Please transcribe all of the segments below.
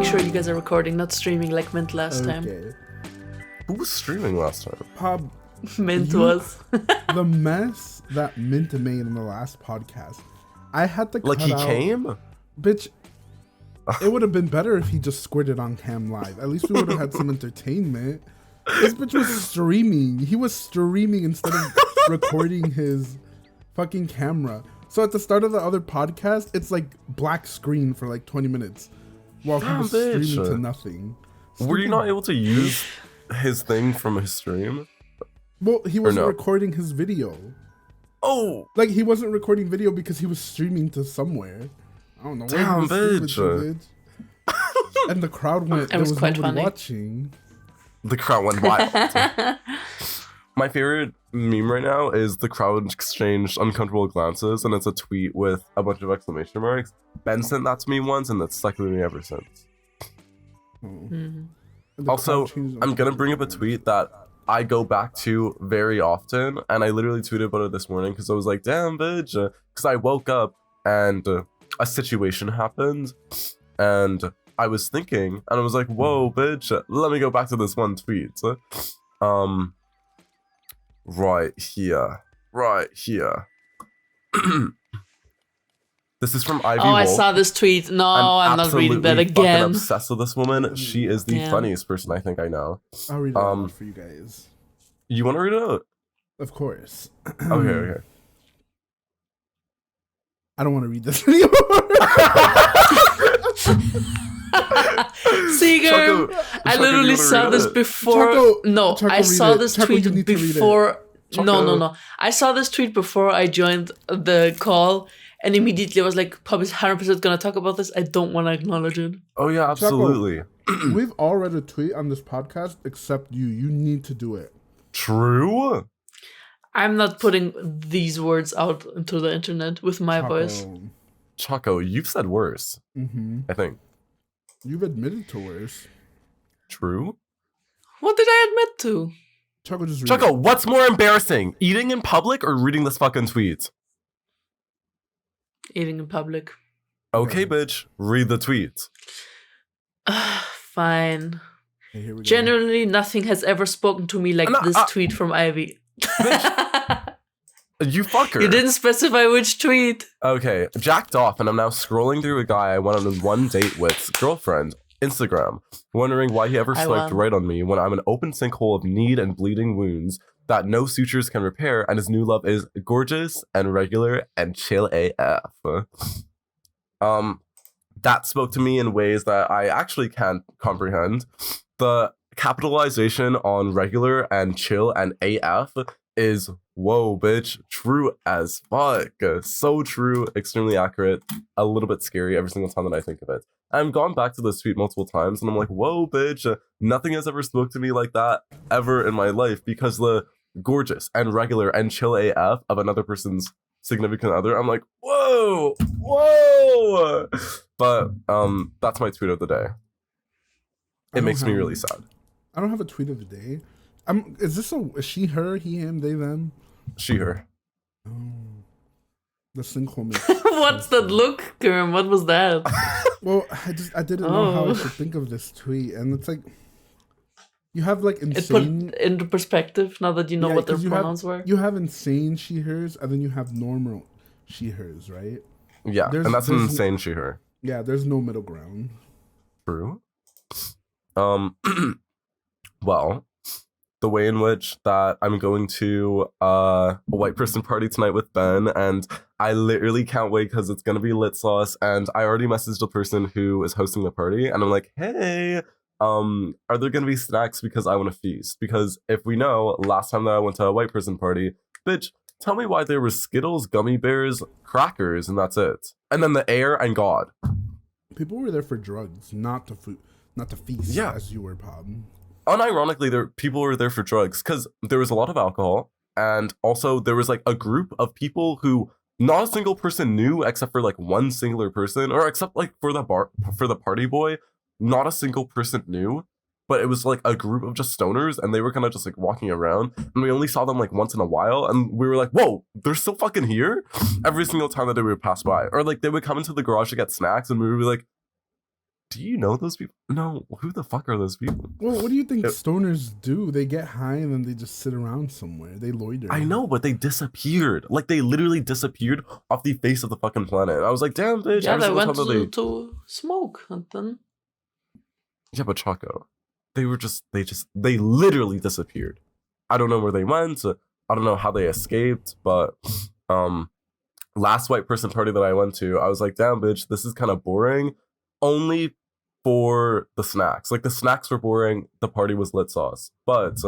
sure you guys are recording, not streaming like Mint last time. Who was streaming last time? Pub. Mint was. The mess that Mint made in the last podcast. I had to cut out. Came? Bitch, it would have been better if he just squirted on cam live. At least we would have had some entertainment. This bitch was streaming. He was streaming instead of recording his fucking camera. So at the start of the other podcast, it's like black screen for like 20 minutes while he was streaming to nothing. Were you not able to use his thing from his stream? Well, he wasn't recording his video. Oh! Like, he wasn't recording video because he was streaming to somewhere. I don't know. Damn, bitch. And the crowd went, there was nobody watching. The crowd went wild. My favorite meme right now is the crowd exchanged uncomfortable glances, and it's a tweet with a bunch of exclamation marks. Ben sent that to me once, and that's stuck with me ever since. Also, I'm gonna bring up a tweet that I go back to very often, and I literally tweeted about it this morning because I was like, damn, bitch. Because I woke up and a situation happened, and I was thinking, and I was like, whoa, bitch, let me go back to this one tweet. Right here. This is from Ivy Oh, Wolf. I saw this tweet. No, I'm not reading that again. I'm obsessed with this woman. She is the funniest person I think I know. I'll read it out for you guys. You want to read it out? Of course. Okay. I don't want to read this anymore. See, girl, I literally saw this before. I saw this tweet before. No. I saw this tweet before I joined the call, and immediately I was like, Pub is 100% gonna talk about this. I don't want to acknowledge it. Oh yeah, absolutely. Choco, we've all read a tweet on this podcast except you. You need to do it. True. I'm not putting these words out into the internet with my voice. Choco, you've said worse. I think. You've admitted to worse. True. What did I admit to? Choco, what's more embarrassing? Eating in public or reading this fucking tweet? Eating in public. Okay, bitch. Read the tweet. Fine. Hey, here we go. Generally, nothing has ever spoken to me like this tweet from Ivy. You fucker. You didn't specify which tweet. Okay, jacked off, and I'm now scrolling through a guy I went on one date with, girlfriend, Instagram, wondering why he ever swiped right on me when I'm an open sinkhole of need and bleeding wounds that no sutures can repair, and his new love is gorgeous and regular and chill AF. That spoke to me in ways that I actually can't comprehend. The capitalization on regular and chill and AF is, whoa, bitch, true as fuck. So true, extremely accurate, a little bit scary every single time that I think of it. I've gone back to this tweet multiple times, and I'm like, whoa, bitch, nothing has ever spoke to me like that ever in my life, because the gorgeous and regular and chill AF of another person's significant other, I'm like, whoa. But that's my tweet of the day. It makes me really sad. I don't have a tweet of the day. Is this a she, her, he, him, they, them? She, her. Oh, the sinkhole mix. What's that look, Girm? What was that? Well, I didn't know how I should think of this tweet, and it's like you have like insane. It put into perspective now that you know what their pronouns were. You have insane she, hers, and then you have normal she, hers, right? Yeah, and that's an insane she, her. Yeah, there's no middle ground. True. Well, the way in which that I'm going to a white person party tonight with Ben, and I literally can't wait because it's gonna be lit sauce. And I already messaged the person who is hosting the party, and I'm like, hey, are there gonna be snacks because I want to feast? Because if we know, last time that I went to a white person party, bitch, tell me why there was Skittles, gummy bears, crackers, and that's it. And then the air and God. People were there for drugs, not to feast. Yeah. As you were, Pop. Unironically, people were there for drugs because there was a lot of alcohol, and also there was like a group of people who not a single person knew except for like one singular person, or except like for the party boy, not a single person knew. But it was like a group of just stoners, and they were kind of just like walking around, and we only saw them like once in a while, and we were like, whoa, they're still fucking here? Every single time that they would pass by. Or like they would come into the garage to get snacks, and we would be like, do you know those people? No, who the fuck are those people? Well, what do you think stoners do? They get high and then they just sit around somewhere. They loiter. I know, but they disappeared. Like, they literally disappeared off the face of the fucking planet. I was like, damn, bitch. Yeah, they went to smoke and then... Yeah, but Choco, they literally disappeared. I don't know where they went. I don't know how they escaped, but last white person party that I went to, I was like, damn, bitch, this is kind of boring. Only for the snacks. Like, the snacks were boring. The party was lit sauce. But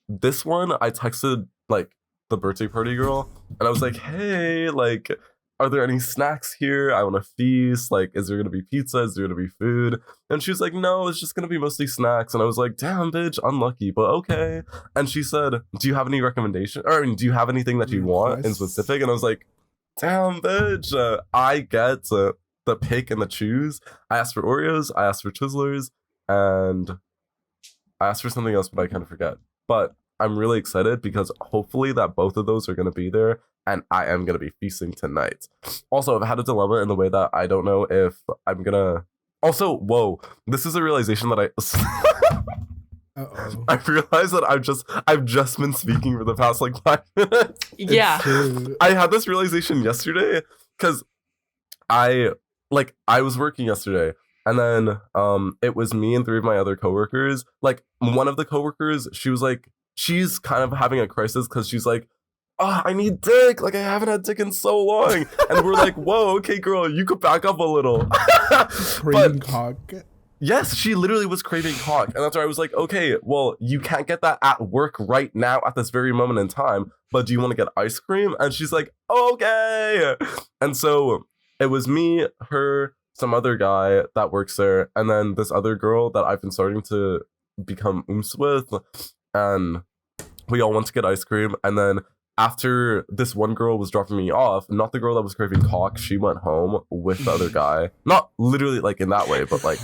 this one, I texted, like, the birthday party girl, and I was like, hey, like, are there any snacks here? I want to feast. Like, is there going to be pizza? Is there going to be food? And she was like, no, it's just going to be mostly snacks. And I was like, damn, bitch, unlucky, but okay. And she said, do you have any recommendation? Or, I mean, do you have anything that you want in specific? And I was like, damn, bitch, I get the pick and the choose. I asked for Oreos, I asked for Twizzlers, and I asked for something else, but I kind of forget. But I'm really excited because hopefully that both of those are going to be there, and I am going to be feasting tonight. Also, I've had a dilemma in the way that I don't know if I'm going to... Also, whoa, this is a realization that I realized that I've just been speaking for the past like 5 minutes. Yeah. I had this realization yesterday because I was working yesterday, and then it was me and 3 of my other coworkers. Like, one of the coworkers, she's kind of having a crisis because she's like, oh, I need dick. Like, I haven't had dick in so long. And we're like, whoa, okay, girl, you could back up a little. Craving cock. Yes, she literally was craving cock. And that's why I was like, okay, well, you can't get that at work right now at this very moment in time, but do you want to get ice cream? And she's like, okay. And so it was me, her, some other guy that works there, and then this other girl that I've been starting to become oomfs with. And we all went to get ice cream. And then after this one girl was dropping me off, not the girl that was craving cock, she went home with the other guy. Not literally like in that way, but like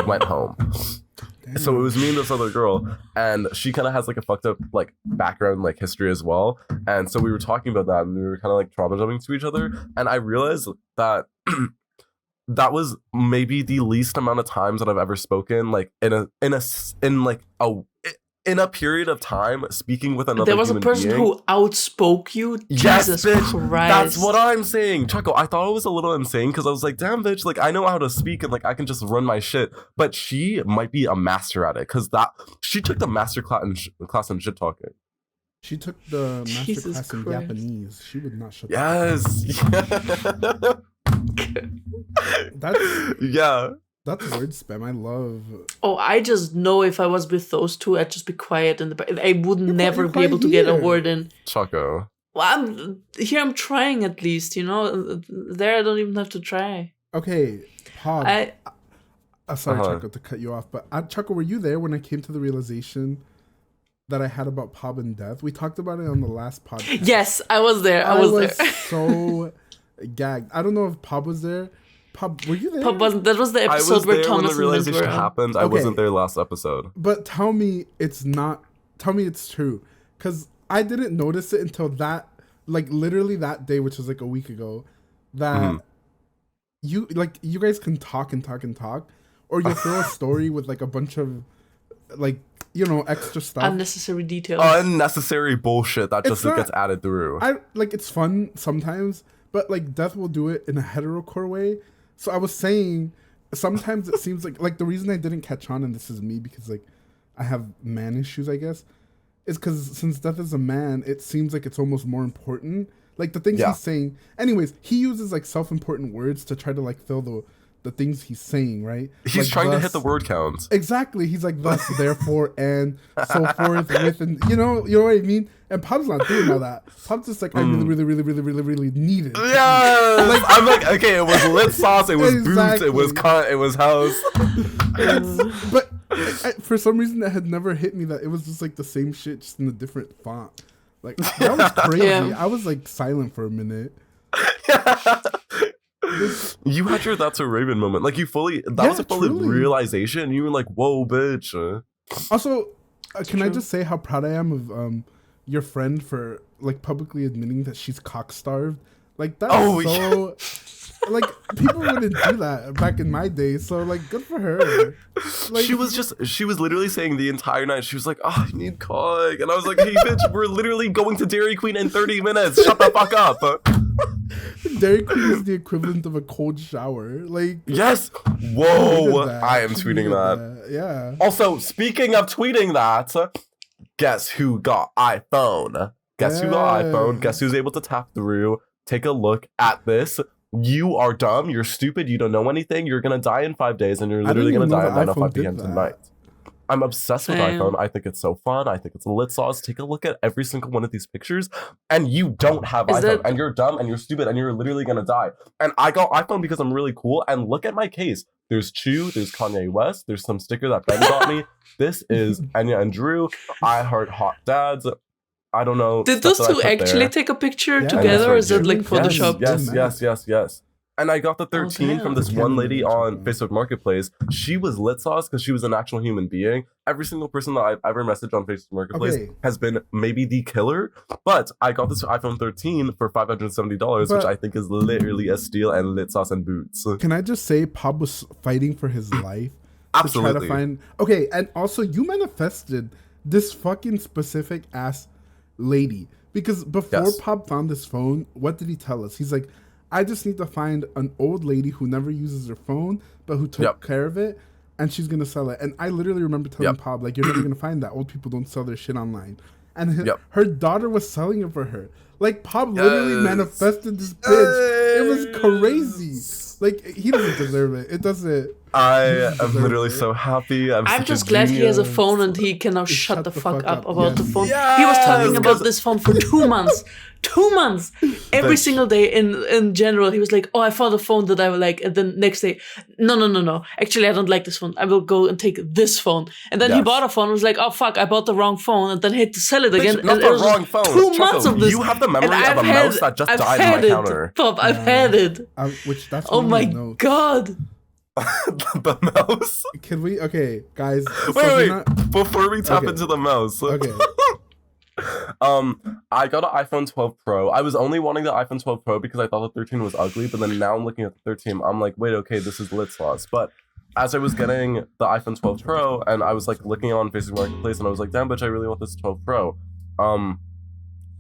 went home. Damn. So it was me and this other girl, and she kind of has like a fucked up like background, like history as well. And so we were talking about that, and we were kind of like trauma dumping to each other. And I realized that that was maybe the least amount of times that I've ever spoken like in a period of time speaking with another. There was a person being who outspoke you. Yes, Jesus bitch. Christ. That's what I'm saying, Choco. I thought it was a little insane because I was like, damn, bitch. Like, I know how to speak and like I can just run my shit. But she might be a master at it because she took the master class in shit talking. She took the master class in Japanese. She would not shut Yes. That's word spam. I love. Oh, I just know if I was with those two, I'd just be quiet in the back. I would never be able to get a word in. Choco. Well, I'm trying at least, you know. There, I don't even have to try. Okay, Pog. Sorry, Choco, to cut you off, but Choco, were you there when I came to the realization that I had about Pop and death? We talked about it on the last podcast. Yes, I was there. I was there. So gagged. I don't know if Pop was there. Pop, were you there? Pop wasn't. That was the episode where Thomas when the realization happened. I wasn't there last episode. But tell me it's not. Tell me it's true, because I didn't notice it until that, like literally that day, which was like a week ago. That you guys can talk and talk and talk, or you'll throw a story with like a bunch of like extra stuff, unnecessary details, unnecessary bullshit that just gets added through. It's fun sometimes, but like Death will do it in a heterocore way. So I was saying, sometimes it seems like the reason I didn't catch on, and this is me because like I have man issues, I guess, is because since Death is a man, it seems like it's almost more important. Like the things he's saying. Anyways, he uses like self-important words to try to like fill the things he's saying, right? He's like, trying to hit the word counts. Exactly. He's like thus, therefore, and so forth, with, and you know what I mean? And Pop's not doing all that. Pop's just like, I really need it. Yeah. Like, I'm like, okay, it was lit sauce, it was boots, it was cunt, it was house. But for some reason that had never hit me that it was just like the same shit, just in a different font. Like, that was crazy. Yeah. I was like silent for a minute. You had your "that's a Raven" moment. Like, you fully, that was a fully realization. You were like, whoa, bitch. Also, can I just say how proud I am of your friend for like publicly admitting that she's cock starved? Like, that's Like, people wouldn't do that back in my day, so, like, good for her. Like, she was literally saying the entire night, she was like, oh, I need cock. And I was like, hey, bitch, we're literally going to Dairy Queen in 30 minutes. Shut the fuck up. Dairy Queen is the equivalent of a cold shower. Like, yes. Whoa. I am tweeting that. Yeah. Also, speaking of tweeting that, guess who got iPhone? Guess who got iPhone? Guess who's able to tap through? Take a look at this. You are dumb. You're stupid. You don't know anything. You're going to die in 5 days, and you're literally going to die at 9:05 p.m. tonight. I'm obsessed with iPhone. I think it's so fun. I think it's a lit sauce. Take a look at every single one of these pictures, and you don't have iPhone, and you're dumb, and you're stupid, and you're literally going to die. And I got iPhone because I'm really cool, and look at my case. There's Chew, there's Kanye West, there's some sticker that Ben got me. This is Enya and Drew. I heart hot dads. I don't know. Did those two actually take a picture together, or is it like Photoshopped? Yes. And I got the 13 from this one lady on Facebook Marketplace. She was lit sauce because she was an actual human being. Every single person that I've ever messaged on Facebook Marketplace has been maybe the killer. But I got this iPhone 13 for $570, which I think is literally a steal and lit sauce and boots. Can I just say, Pop was fighting for his life. Absolutely. To try to find... Okay, and also you manifested this fucking specific ass lady, because before Pop found this phone, what did he tell us? He's like, I just need to find an old lady who never uses her phone but who took care of it, and she's gonna sell it. And I literally remember telling Pop, like, you're never gonna find that. Old people don't sell their shit online. And her daughter was selling it for her. Like, Pop literally manifested this bitch. It was crazy. Like, he doesn't deserve it. It doesn't. I am literally so happy. I'm just glad he has a phone and he can now shut the fuck up about the phone. Yes, he was talking about this phone for 2 months. 2 months. Every single day in general, he was like, oh, I found a phone that I would like. And then next day, no. Actually, I don't like this phone. I will go and take this phone. And then he bought a phone and was like, oh, fuck, I bought the wrong phone. And then had to sell it again. Not and the wrong phone. 2 months of this. You have the memory of a mouse that just died on my counter. Pop, I've had it. That's oh my God. The mouse? Can we? Okay, guys. Wait. Before we tap into the mouse. Okay. I got an iPhone 12 Pro. I was only wanting the iPhone 12 Pro because I thought the 13 was ugly, but then now I'm looking at the 13, I'm like, wait, okay, this is lit sauce. But as I was getting the iPhone 12 Pro, and I was like looking on Facebook Marketplace, and I was like, damn, bitch, I really want this 12 Pro.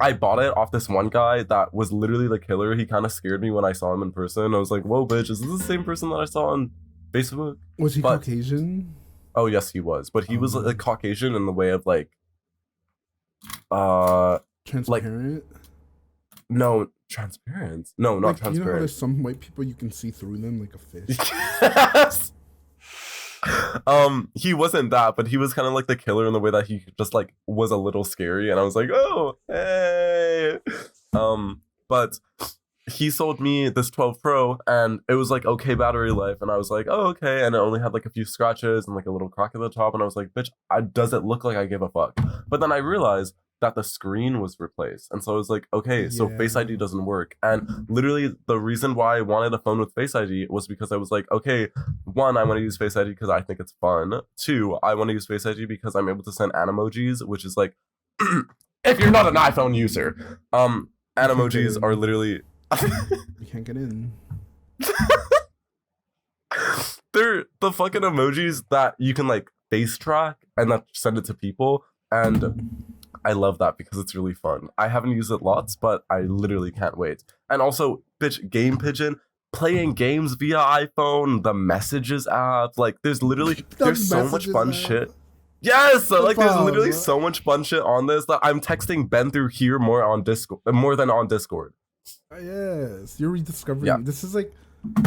I bought it off this one guy that was literally the killer. He kind of scared me when I saw him in person. I was like, whoa, bitch, is this the same person that I saw on Facebook? Was he Caucasian? Oh, yes, he was. But he was like Caucasian in the way of like... transparent? No, transparent. No, not transparent. You know how there's some white people you can see through them like a fish? Yes! He wasn't that, but he was kind of like the killer in the way that he just like was a little scary, and I was like, oh, hey. But he sold me this 12 Pro, and it was like okay battery life, and I was like, oh, okay, and it only had like a few scratches and like a little crack at the top, and I was like, bitch, does it look like I give a fuck? But then I realized that the screen was replaced, and so I was like, okay, so Face ID doesn't work. And literally the reason why I wanted a phone with Face ID was because I was like, okay, one, I want to use Face ID because I think it's fun. Two, I want to use Face ID because I'm able to send animojis, which is like if you're not an iPhone user, animojis are literally you can't get in. They're the fucking emojis that you can like face track and then send it to people, and I love that because it's really fun. I haven't used it lots, but I literally can't wait. And also, bitch, Game Pigeon, playing games via iPhone, the messages app, like there's so much fun shit. Yes, like there's literally so much fun shit on this that I'm texting Ben through here more than on Discord. Yes, you're rediscovering. Yeah. This is like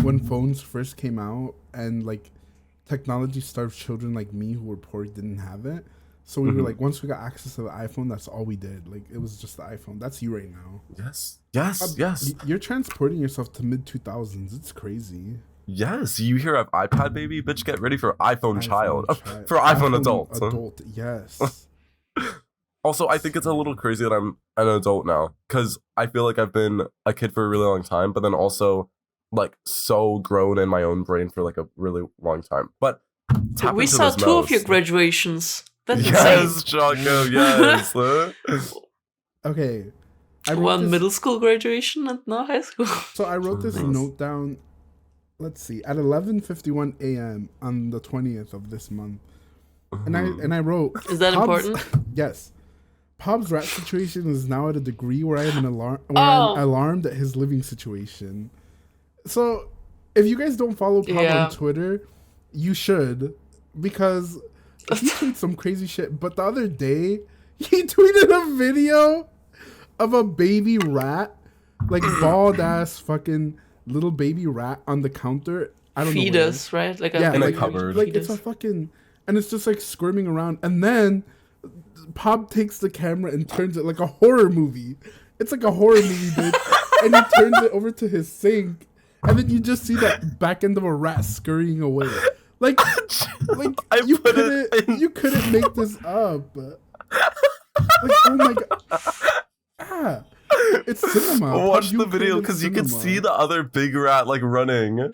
when phones first came out and like technology starved children like me who were poor didn't have it. So we were like, once we got access to the iPhone, that's all we did. Like, it was just the iPhone. That's you right now. Yes. You're transporting yourself to mid-2000s. It's crazy. Yes, you hear of iPad baby? Bitch, get ready for iPhone child. For iPhone adult. Adult, yes. Also, I think it's a little crazy that I'm an adult now, because I feel like I've been a kid for a really long time, but then also, like, so grown in my own brain for, like, a really long time. But we saw two of your graduations. That's yes, Choco, yes. Okay. One middle school graduation and now high school. So I wrote this note down. Let's see, at 11:51 a.m. on the 20th of this month, and I wrote. Is that important? Yes. Pob's rat situation is now at a degree where I am I'm alarmed at his living situation. So, if you guys don't follow Pob on Twitter, you should, because he tweets some crazy shit. But the other day, he tweeted a video of a baby rat, like bald ass fucking little baby rat on the counter. I don't know. Fetus, right? Like a in a cupboard. Like it's a fucking, and it's just like squirming around, and then Pop takes the camera and turns it like a horror movie. It's like a horror movie, bitch. And he turns it over to his sink, and then you just see that back end of a rat scurrying away. Like you couldn't make this up. Like, oh my god. It's cinema. Watch the video because you can see the other big rat like running.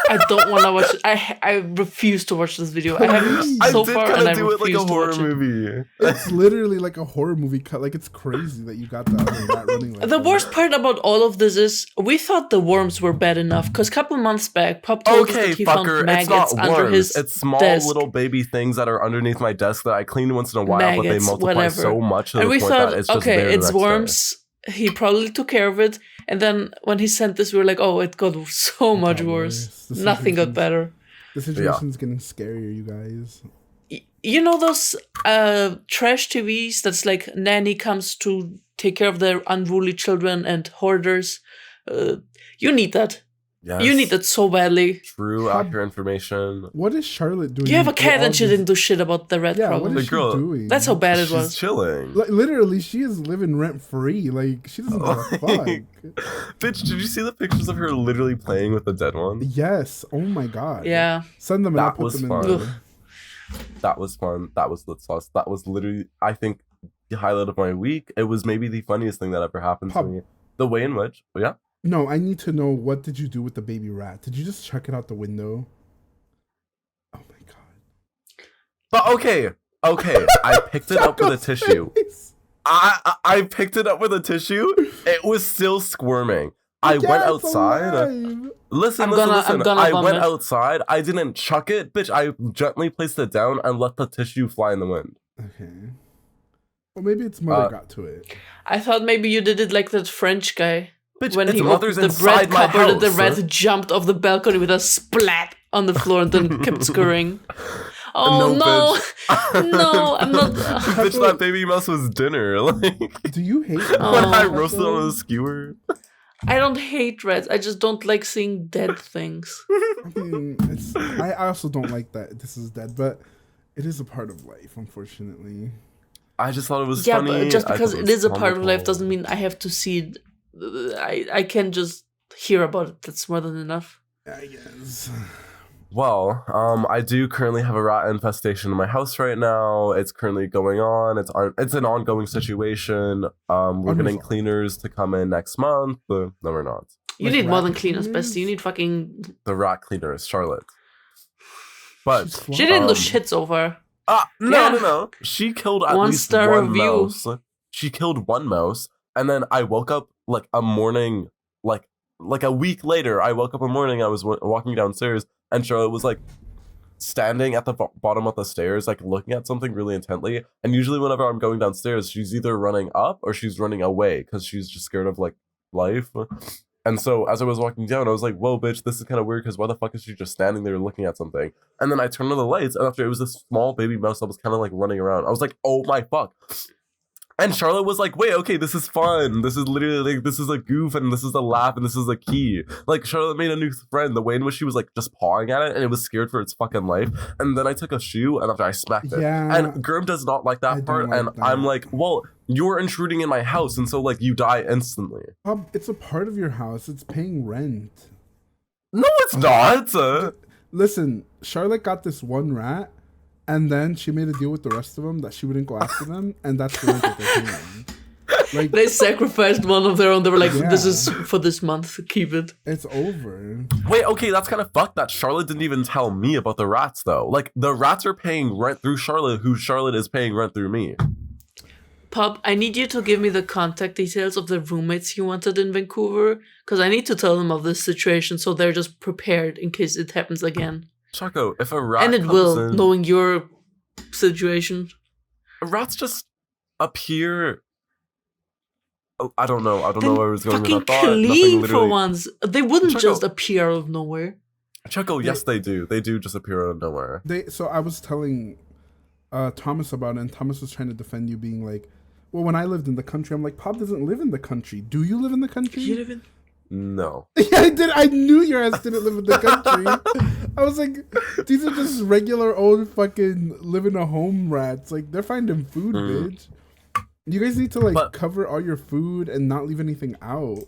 I don't want to watch it. I refuse to watch this video. I haven't so far, and I refuse to watch it. I did kind of do it like a horror movie. It's literally like a horror movie cut. Like, it's crazy that you got the other rat running like the worst part about all of this is we thought the worms were bad enough because a couple months back, Pop told us that he found maggots under his It's small desk. little baby things that are underneath my desk that I clean once in a while, Maggots, but they multiply so much to and the we point thought, that it's just okay, there it's next worms. Day. He probably took care of it. And then when he sent this, we were like, oh, it got so much worse. Nothing got better. The situation's getting scarier, you guys. You know those trash TVs that's like nanny comes to take care of their unruly children and hoarders? You need that. Yes. You need that so badly. True, accurate information. What is Charlotte doing? You have a cat and she didn't do shit about the rat problem. What is she doing? That's how bad it was. She's chilling. Literally, she is living rent free. Like, she doesn't give a fuck. Bitch, did you see the pictures of her literally playing with the dead one? Yes. Oh my god. Yeah. Send them and I'll put them in there. That was fun. That was lit sauce. That was literally, I think, the highlight of my week. It was maybe the funniest thing that ever happened to me. The way in which, No, I need to know, what did you do with the baby rat? Did you just chuck it out the window? Oh my god. But okay. I picked it up with a tissue. I picked it up with a tissue. It was still squirming. I went outside. Listen. I went outside. I didn't chuck it, bitch. I gently placed it down and let the tissue fly in the wind. Okay. Well, maybe its mother got to it. I thought maybe you did it like that French guy. Bitch, when he opened the bread cupboard and the rat jumped off the balcony with a splat on the floor and then kept scurrying. Oh no, I'm not. Bitch, that baby mouse was dinner. Like, do you hate when I roasted on a skewer? I don't hate rats. I just don't like seeing dead things. I mean, I also don't like that this is dead, but it is a part of life, unfortunately. I just thought it was funny. Yeah, but just because it is a part of life doesn't mean I have to see it. I can just hear about it. That's more than enough. I guess. Well, I do currently have a rat infestation in my house right now. It's currently going on. It's an ongoing situation. We're getting cleaners to come in next month. But no, we're not. You need more than cleaners, bestie. You need fucking... The rat cleaners, Charlotte. But she didn't do shit so far. No. She killed at least one mouse. She killed one mouse. And then I woke up like a morning, like a week later, I woke up a morning, I was walking downstairs, and Charlotte was like standing at the bottom of the stairs, like looking at something really intently. And usually whenever I'm going downstairs, she's either running up or she's running away because she's just scared of like life. And so as I was walking down, I was like, whoa, bitch, this is kind of weird because why the fuck is she just standing there looking at something? And then I turned on the lights, and after it was this small baby mouse that was kind of like running around. I was like, oh my fuck. And Charlotte was like, wait, okay, this is fun. This is literally like, this is a goof and this is a laugh and this is a key. Like, Charlotte made a new friend, the way in which she was like just pawing at it and it was scared for its fucking life. And then I took a shoe and after I smacked it. Yeah, and Girm does not like that part. And I'm like, well, you're intruding in my house. And so like you die instantly. It's a part of your house. It's paying rent. No, it's not. Listen, Charlotte got this one rat. And then she made a deal with the rest of them that she wouldn't go after them, and that's the rent that they're paying. Like, they sacrificed one of their own. They were like, this is for this month, keep it. It's over. Wait, okay, that's kind of fucked that Charlotte didn't even tell me about the rats, though. Like, the rats are paying rent through Charlotte, who Charlotte is paying rent through me. Pop, I need you to give me the contact details of the roommates you wanted in Vancouver, because I need to tell them of this situation so they're just prepared in case it happens again. Choco, if a rat and it comes will, in, knowing your situation. Rats just appear. I don't know. I don't Then know where I was going with fucking that thought. Nothing clean for literally. once. They wouldn't Choco. just appear out of nowhere. Choco, yes, they do. They do just appear out of nowhere. So I was telling Thomas about it, and Thomas was trying to defend you, being like, well, when I lived in the country, I'm like, Pop doesn't live in the country. Do you live in the country? You live in? No. Yeah, I did. I knew your ass didn't live in the country. I was like, these are just regular old fucking live in a home rats. Like, they're finding food, bitch. You guys need to cover all your food and not leave anything out.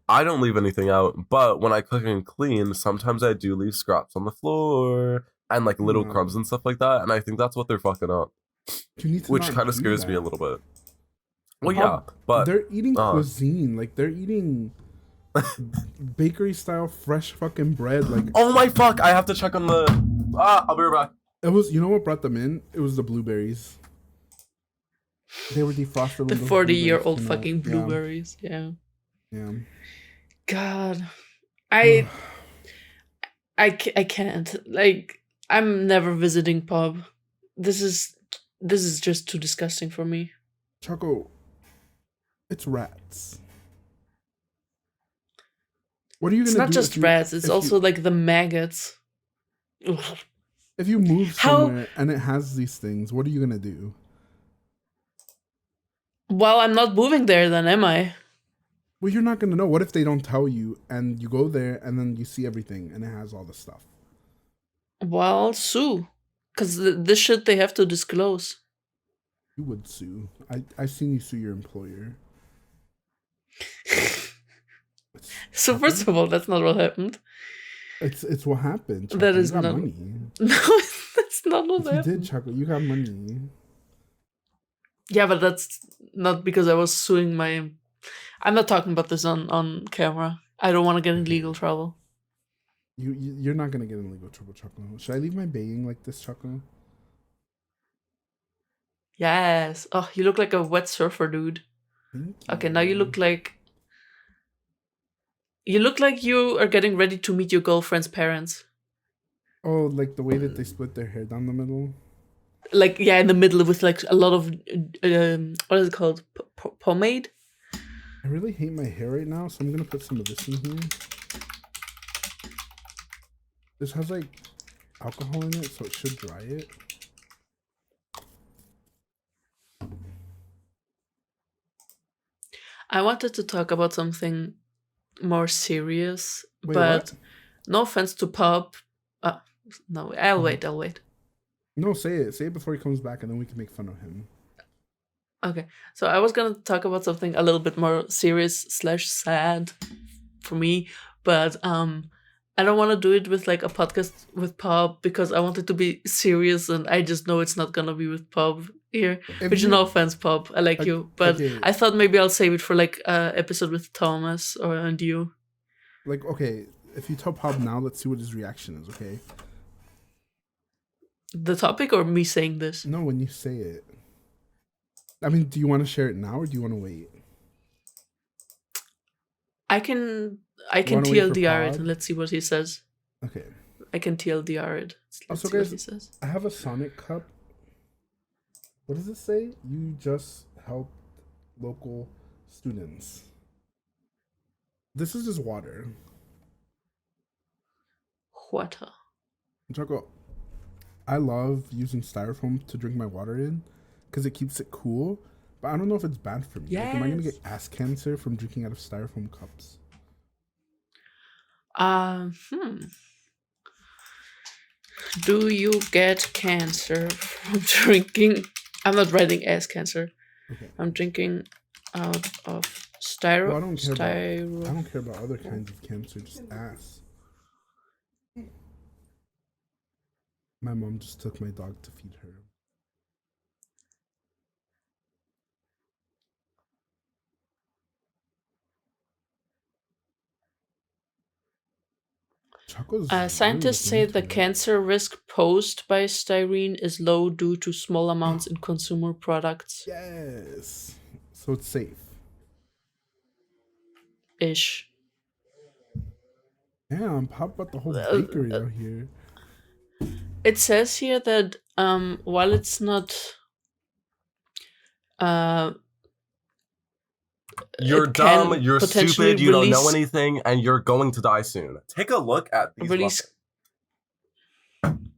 I don't leave anything out, but when I cook and clean, sometimes I do leave scraps on the floor and like little crumbs and stuff like that, and I think that's what they're fucking up. You need to which kind of scares me a little bit. Well, yeah, but they're eating cuisine, like they're eating bakery style fresh fucking bread. Like, oh my fuck, I have to check on the. I'll be right back. It was, you know what brought them in? It was the blueberries. They were defrosted. The 40-year-old fucking blueberries. Yeah. God, I can't. Like, I'm never visiting pub. This is just too disgusting for me. Choco, it's rats. What are you gonna do? It's not just rats. It's also like the maggots. Ugh. If you move somewhere and it has these things, what are you gonna do? Well, I'm not moving there then, am I? Well, you're not gonna know. What if they don't tell you and you go there and then you see everything and it has all the stuff? Well, sue. Because this shit they have to disclose. You would sue. I've seen you sue your employer. So first of all, that's not what happened. It's what happened. Choco. That is you got not money. No, that's not what happened. You did, Choco. You got money. Yeah, but that's not because I was suing my. I'm not talking about this on camera. I don't want to get in legal trouble. You're not gonna get in legal trouble, Choco. Should I leave my baying like this, Choco? Yes. Oh, you look like a wet surfer, dude. Okay, now you look like. You look like you are getting ready to meet your girlfriend's parents. Oh, like the way that they split their hair down the middle? Like, yeah, in the middle with like a lot of, what is it called? Pomade? I really hate my hair right now, so I'm going to put some of this in here. This has like alcohol in it, so it should dry it. I wanted to talk about something more serious, Wait, but what? no offense to Pop. No, I'll wait. No, say it before he comes back, and then we can make fun of him. Okay, so I was gonna talk about something a little bit more serious / sad for me, but I don't want to do it with like a podcast with Pop because I want it to be serious, and I just know it's not gonna be with Pop here. Which, no offense, Pop, I like you, but okay. I thought maybe I'll save it for like an episode with Thomas and you. Like, okay, if you tell Pop now, let's see what his reaction is. Okay. The topic or me saying this? No, when you say it. I mean, do you want to share it now or do you want to wait? I can TLDR it and let's see what he says. Okay. I can TLDR it. Let's see guys, what he says. I have a Sonic cup. What does it say? You just help local students. This is just water. Water. Choco, I love using styrofoam to drink my water in because it keeps it cool. But I don't know if it's bad for me. Yes. Like, am I going to get ass cancer from drinking out of styrofoam cups? Do you get cancer from drinking? I'm not writing ass cancer. Okay. I'm drinking out of styrofoam. Well, I don't care about other kinds of cancer, just ass. My mom just took my dog to feed her. Scientists say the cancer risk posed by styrene is low due to small amounts in consumer products. Yes. So it's safe. Ish. Damn, pop about the whole bakery out here. It says here that while it's not you're dumb, you're stupid, you don't know anything, and you're going to die soon. Take a look at these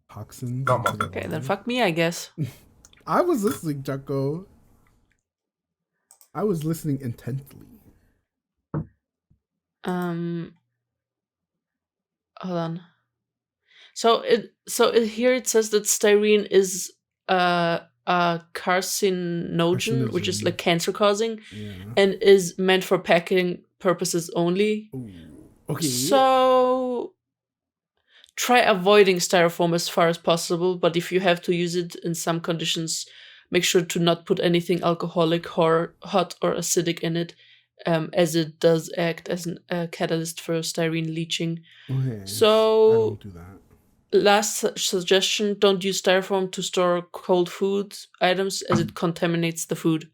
toxins. Okay, then fuck me, I guess. I was listening, Choco. I was listening intently. Hold on. So here it says that styrene is a carcinogen, which is like cancer causing, and is meant for packaging purposes only. Ooh. Okay. So try avoiding styrofoam as far as possible, but if you have to use it in some conditions, make sure to not put anything alcoholic, hot, or acidic in it, as it does act as a catalyst for styrene leaching. Okay. So I don't do that. Last suggestion, don't use styrofoam to store cold food items as it contaminates the food.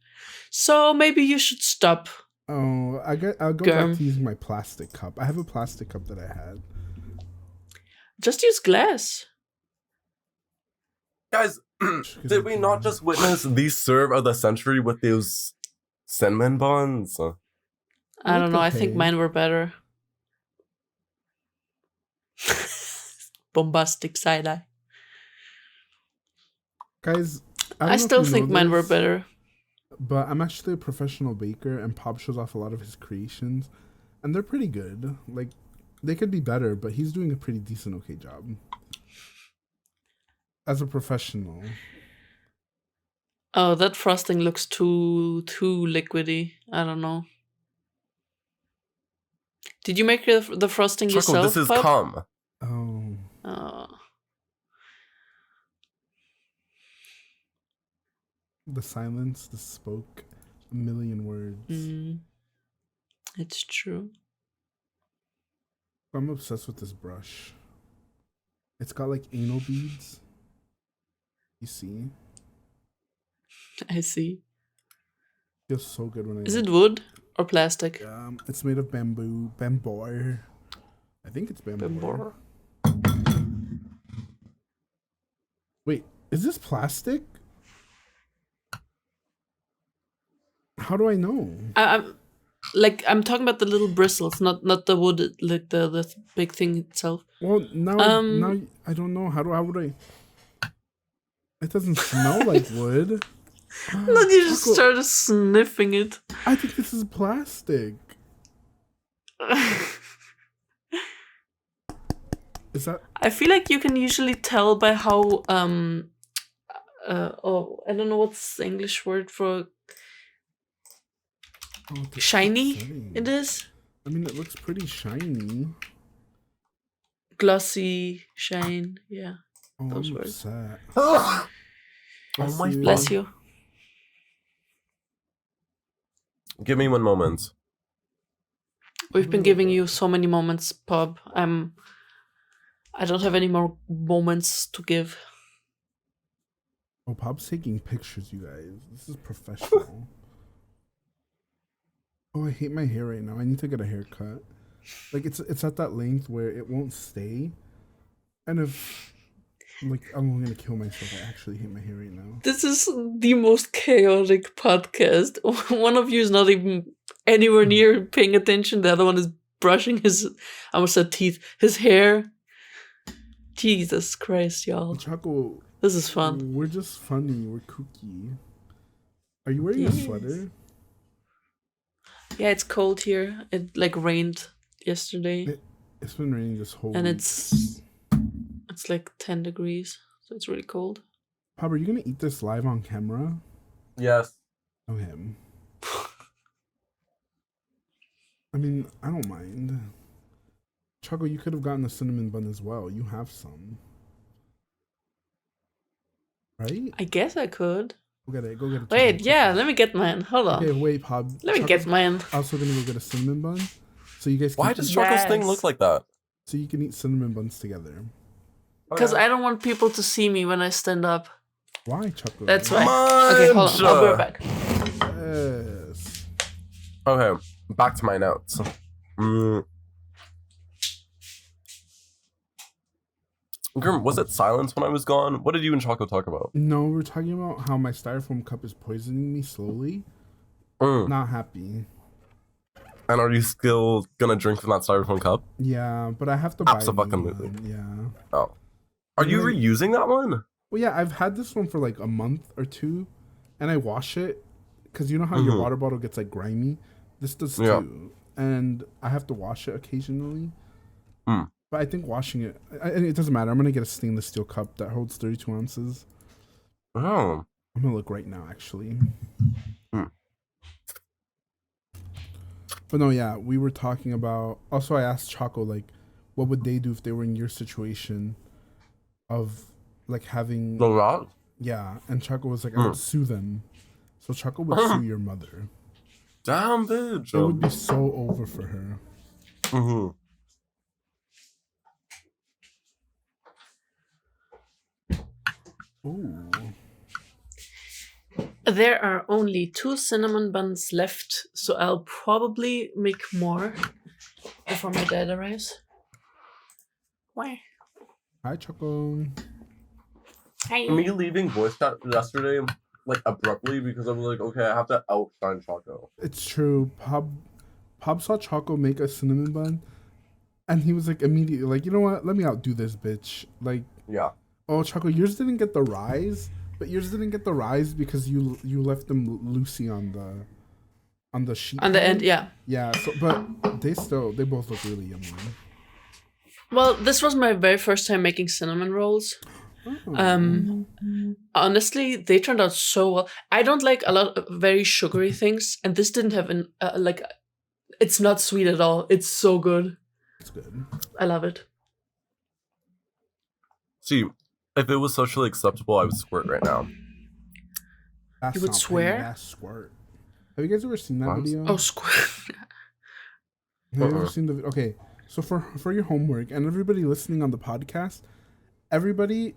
So maybe you should stop. Oh, I'll go back to using my plastic cup. I have a plastic cup that I had. Just use glass. Guys, did we not just witness the serve of the century with those cinnamon buns? I don't know. I think mine were better. Bombastic side-eye. Guys, I still think mine were better. But I'm actually a professional baker, and Pop shows off a lot of his creations, and they're pretty good. Like, they could be better, but he's doing a pretty decent, okay job. As a professional. Oh, that frosting looks too liquidy. I don't know. Did you make the frosting yourself? This is cum. Oh. The silence, the spoke a million words. It's true. I'm obsessed with this brush. It's got like anal beads. You see? I see. Feels so good when I. Is it wood or plastic? It's made of bamboo. Bamboo. I think it's bamboo. Wait, is this plastic? How do I know? I'm talking about the little bristles, not the wood, like the big thing itself. Well, now I don't know. How would I? It doesn't smell like wood. Then you just started sniffing it. I think this is plastic. Is that? I feel like you can usually tell by how I don't know what's the English word for shiny it is. I mean, it looks pretty shiny. Glossy, shine, yeah. Oh, those I'm words. upset. Oh my God. Bless you. Give me one moment. We've been giving you so many moments, Pub. I don't have any more moments to give. Oh, Pop's taking pictures, you guys. This is professional. Oh, I hate my hair right now. I need to get a haircut. Like, it's at that length where it won't stay. And if... Like, I'm gonna kill myself. I actually hate my hair right now. This is the most chaotic podcast. One of you is not even anywhere near paying attention. The other one is brushing his, I almost said teeth, his hair. Jesus Christ, y'all. Choco, this is fun. We're just funny. We're kooky. Are you wearing a sweater? Yeah, it's cold here. It like rained yesterday. It's been raining this whole and week. It's like 10 degrees, so it's really cold. Pop, are you gonna eat this live on camera? Yes. Okay. I mean, I don't mind. Choco, you could have gotten a cinnamon bun as well. You have some. Right? I guess I could. Go get it. Wait, yeah, let me get mine. Hold on. Okay, wait, Pop. Let me get mine. Also gonna go get a cinnamon bun. So you guys can Why does Choco's thing look like that? So you can eat cinnamon buns together. Because I don't want people to see me when I stand up. Why, Choco? That's why. Okay, hold on. I'll be right back. Yes. Okay, back to my notes. Girm, was it silence when I was gone? What did you and Choco talk about? No, we're talking about how my styrofoam cup is poisoning me slowly. Not happy. And are you still gonna drink from that styrofoam cup? Yeah, but I have to buy Abso-fucking-lutely. one. Yeah. Oh. Are you reusing that one? Well, yeah, I've had this one for like a month or two, and I wash it because you know how your water bottle gets like grimy. This does too, and I have to wash it occasionally. But I think washing it, and it doesn't matter. I'm gonna get a stainless steel cup that holds 32 ounces. Oh. I'm gonna look right now, actually. But no, yeah, we were talking about. Also, I asked Choco like, what would they do if they were in your situation, of like having. The RAT? Yeah, and Choco was like, I would sue them. So Choco would sue your mother. Damn, bitch. It would be so over for her. Ooh. There are only 2 cinnamon buns left, so I'll probably make more before my dad arrives. Why? Hi, Choco. Hi. Me leaving voice chat yesterday, like abruptly, because I was like, okay, I have to outshine Choco. It's true. Pop saw Choco make a cinnamon bun, and he was like immediately like, you know what? Let me outdo this bitch. Like, Yeah. oh, Choco, yours didn't get the rise, but yours didn't get the rise because you left them loosey on the sheet. On the end, yeah. Yeah. So, but they both look really yummy. Well, this was my very first time making cinnamon rolls. Honestly, they turned out so well. I don't like a lot of very sugary things, and this didn't have an it's not sweet at all. It's so good. It's good. I love it. See, if it was socially acceptable, I would squirt right now. That's You would not swear? That's squirt. Have you guys ever seen that Buns? video? Oh, squirt. Have you ever seen the? Okay, so for your homework and everybody listening on the podcast, everybody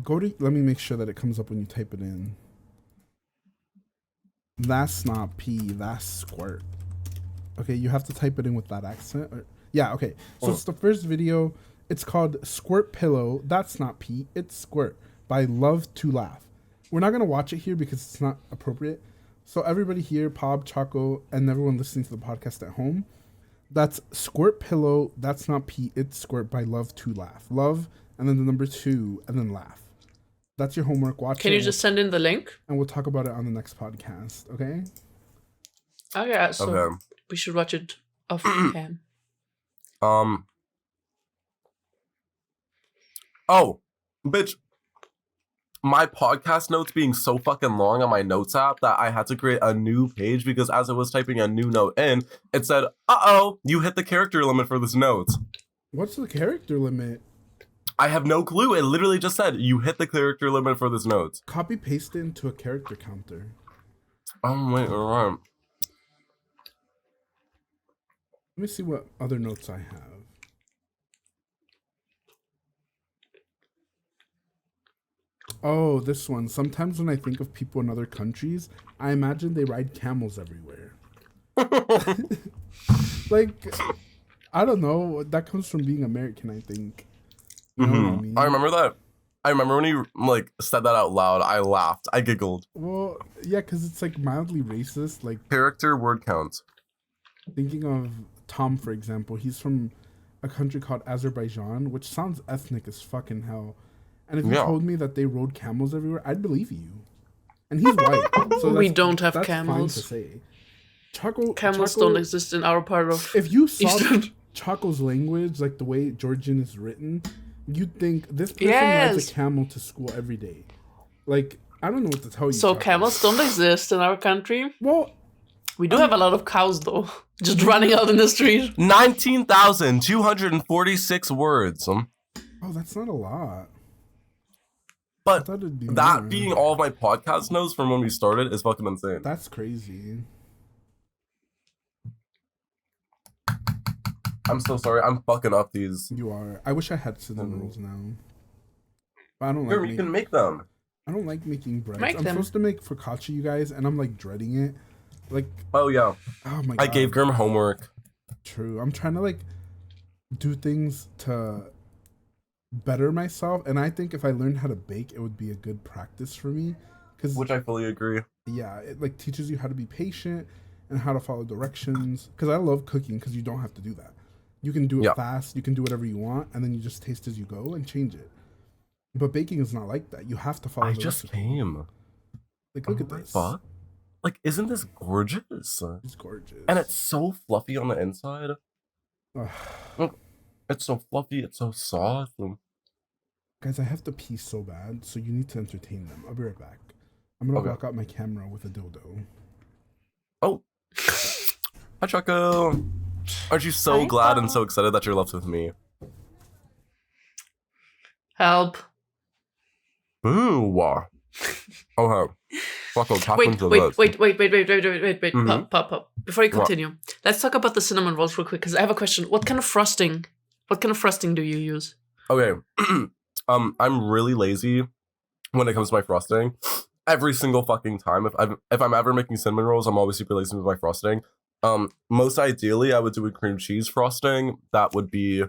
go to. Let me make sure that it comes up when you type it in. That's not pee. That's squirt. Okay, you have to type it in with that accent. Yeah. Okay. So it's the first video. It's called Squirt Pillow. That's not pee. It's squirt by Love to Laugh. We're not gonna watch it here because it's not appropriate. So everybody here, Pob, Choco, and everyone listening to the podcast at home, that's Squirt Pillow. That's not pee. It's squirt by Love to Laugh. Love, and then the number 2, and then laugh. That's your homework. Watch it. Can you just send in the link? And we'll talk about it on the next podcast. Okay. Okay, so Okay. we should watch it off cam. Oh, bitch. My podcast notes being so fucking long on my notes app that I had to create a new page because as I was typing a new note in, it said, uh-oh, you hit the character limit for this note. What's the character limit? I have no clue. It literally just said, you hit the character limit for this note. Copy paste it into a character counter. Oh, wait, all right. Let me see what other notes I have. Oh, this one. Sometimes when I think of people in other countries, I imagine they ride camels everywhere. Like, I don't know. That comes from being American, I think. You know what I mean? I remember that. I remember when you like said that out loud. I laughed. I giggled. Well, yeah, because it's like mildly racist. Like, Character word count. thinking of Tom, for example, he's from a country called Azerbaijan, which sounds ethnic as fucking hell. And if you told me that they rode camels everywhere, I'd believe you. And he's white. So We don't have that's camels. Fine to say. Camels Choco, don't exist in our part of If you saw Eastern. Choco's language, like the way Georgian is written, you'd think this person Yes. rides a camel to school every day. Like, I don't know what to tell you. So Choco. camels don't exist in our country. Well, We do have a lot of cows though, just running out in the street. 19,246 words. oh, that's not a lot. I But thought it'd be that more. being all of my podcast notes from when we started is fucking insane. That's crazy. I'm so sorry. I'm fucking up these. You are. I wish I had cinnamon rolls now. But I don't Here, like you can make them. I don't like making bread. Make I'm them. supposed to make focaccia, you guys, and I'm like dreading it. Like, oh yeah. Oh my god. I gave Girm homework. True. I'm trying to like do things to better myself, and I think if I learned how to bake, it would be a good practice for me. Which I fully agree. Yeah, it like teaches you how to be patient and how to follow directions. Because I love cooking because you don't have to do that. You can do it fast. You can do whatever you want, and then you just taste as you go and change it. But baking is not like that. You have to follow. I just came. Like, look at this. Fuck. Like, isn't this gorgeous? It's gorgeous. And it's so fluffy on the inside. Look, it's so fluffy. It's so soft. Guys, I have to pee so bad, so you need to entertain them. I'll be right back. I'm gonna walk out my camera with a dildo. Oh. Hi, Choco. Aren't you so glad and so excited that you're left with me? Help. Ooh. Okay. Choco, tap into wait. this. Mm-hmm. Pop. Before you continue, let's talk about the cinnamon rolls real quick, because I have a question. What kind of frosting do you use? Okay. I'm really lazy when it comes to my frosting. Every single fucking time. If I'm ever making cinnamon rolls, I'm always super lazy with my frosting. Most ideally, I would do a cream cheese frosting. That would be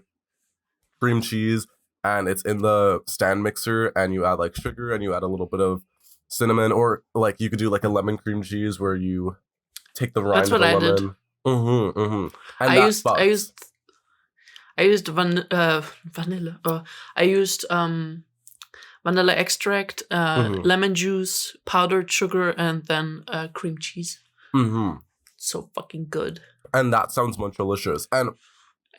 cream cheese, and it's in the stand mixer, and you add like sugar, and you add a little bit of cinnamon, or like you could do like a lemon cream cheese where you take the rind of the lemon. And I used vanilla. I used vanilla extract, lemon juice, powdered sugar, and then cream cheese. So fucking good. And that sounds much delicious. And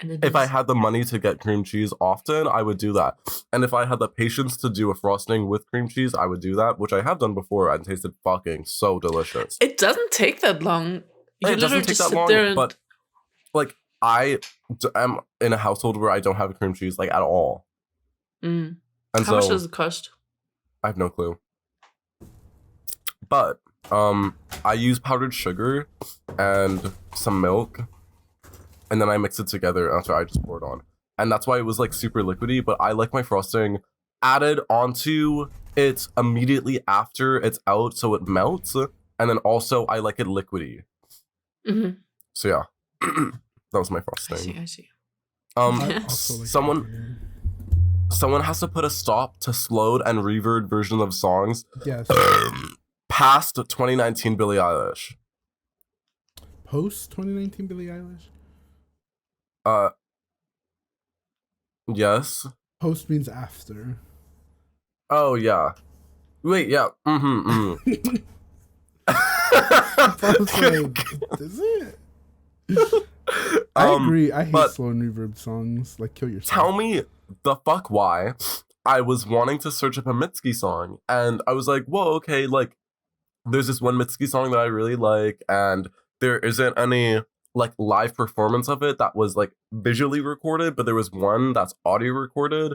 if I had the money to get cream cheese often, I would do that. And if I had the patience to do a frosting with cream cheese, I would do that, which I have done before and tasted fucking so delicious. It doesn't take that long. It doesn't take that long, but like I am in a household where I don't have cream cheese like at all. And how much does it cost? I have no clue. But I use powdered sugar and some milk, and then I mix it together after I just pour it on. And that's why it was like super liquidy, but I like my frosting added onto it immediately after it's out so it melts. And then also I like it liquidy. So yeah, that was my frosting. I see. Someone has to put a stop to slowed and reverb version of songs. Yes. Past 2019 Billie Eilish. Post 2019 Billie Eilish? Yes. Post means after. Oh yeah. Wait, yeah. Is it? I agree. I hate slow and reverb songs. Like, kill yourself. Tell me the fuck why I was wanting to search up a Mitski song, and I was like, whoa, okay, like, there's this one Mitski song that I really like, and there isn't any like live performance of it that was like visually recorded, but there was one that's audio recorded,